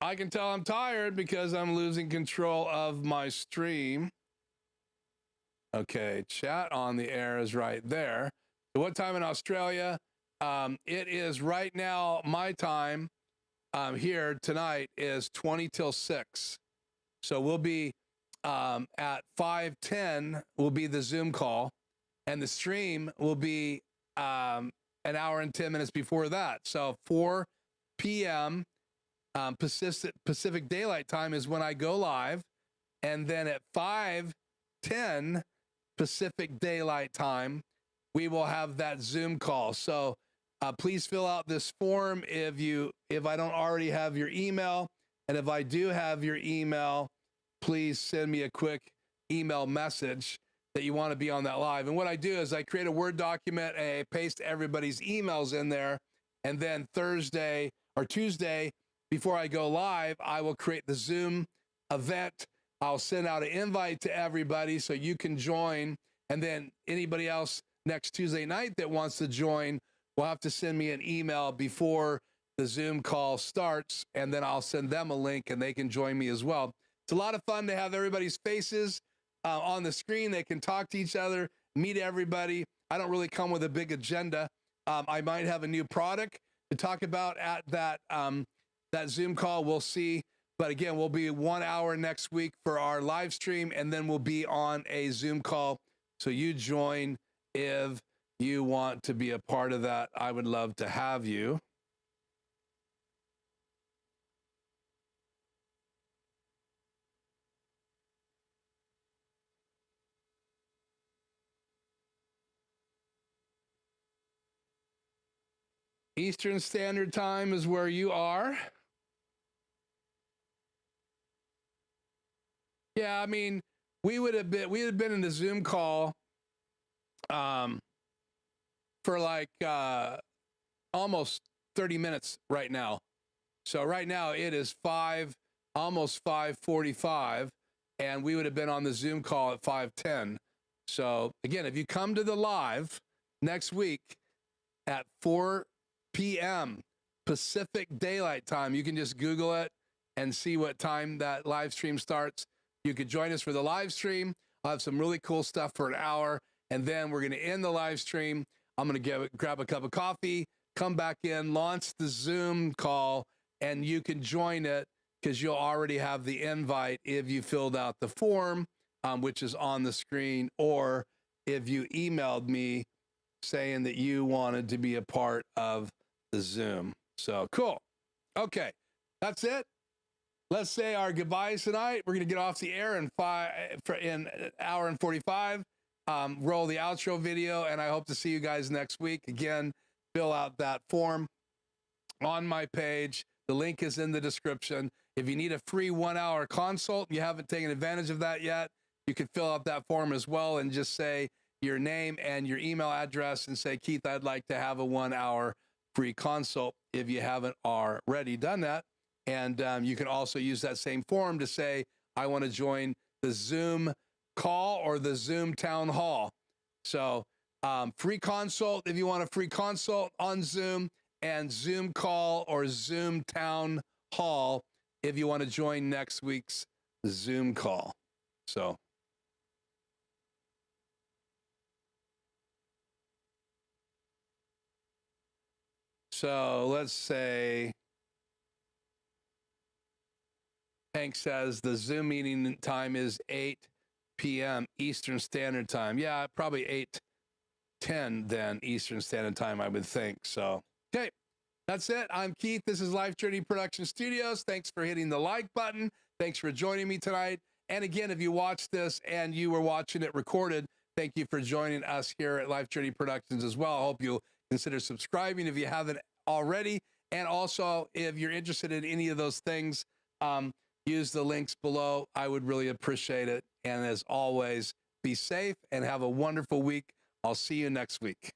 Speaker 1: I can tell I'm tired because I'm losing control of my stream. Okay, chat on the air is right there. So what time in Australia? It is right now, my time here tonight is 20 till 6. So we'll be at 5:10 will be the Zoom call, and the stream will be an hour and 10 minutes before that. So 4 p.m. Pacific Daylight Time is when I go live, and then at 5:10 Pacific Daylight Time, we will have that Zoom call. So please fill out this form if I don't already have your email, and if I do have your email, please send me a quick email message that you want to be on that live. And what I do is I create a Word document and I paste everybody's emails in there, and then Thursday or Tuesday before I go live, I will create the Zoom event. I'll send out an invite to everybody so you can join, and then anybody else next Tuesday night that wants to join will have to send me an email before the Zoom call starts, and then I'll send them a link and they can join me as well. It's a lot of fun to have everybody's faces on the screen. They can talk to each other, meet everybody. I don't really come with a big agenda. I might have a new product to talk about at that Zoom call. We'll see. But again, we'll be 1 hour next week for our live stream, and then we'll be on a Zoom call. So you join if you want to be a part of that. I would love to have you. Eastern Standard Time is where you are. Yeah, I mean, we would have been in the Zoom call for like almost 30 minutes right now. So right now it is almost 5:45, and we would have been on the Zoom call at 5:10. So again, if you come to the live next week at 4 p.m. Pacific Daylight Time, you can just Google it and see what time that live stream starts. You could join us for the live stream. I'll have some really cool stuff for an hour, and then we're going to end the live stream. I'm going to grab a cup of coffee, come back in, launch the Zoom call, and you can join it because you'll already have the invite if you filled out the form, which is on the screen, or if you emailed me saying that you wanted to be a part of the Zoom. So cool. Okay, that's it. Let's say our goodbyes tonight. We're going to get off the air in an hour and 45. Roll the outro video, and I hope to see you guys next week. Again, fill out that form on my page. The link is in the description. If you need a free 1 hour consult, you haven't taken advantage of that yet, you can fill out that form as well and just say your name and your email address and say, Keith, I'd like to have a 1 hour free consult if you haven't already done that. And you can also use that same form to say, I want to join the Zoom call or the Zoom town hall. So free consult if you want a free consult on Zoom, and Zoom call or Zoom town hall if you want to join next week's Zoom call. So let's say Hank says the Zoom meeting time is 8 p.m. Eastern Standard Time. Yeah, probably 8:10 then Eastern Standard Time, I would think. So, okay, that's it. I'm Keith. This is Life Journey Production Studios. Thanks for hitting the like button. Thanks for joining me tonight. And again, if you watched this and you were watching it recorded, thank you for joining us here at Life Journey Productions as well. I hope you'll consider subscribing if you haven't already. And also, if you're interested in any of those things, use the links below. I would really appreciate it. And as always, be safe and have a wonderful week. I'll see you next week.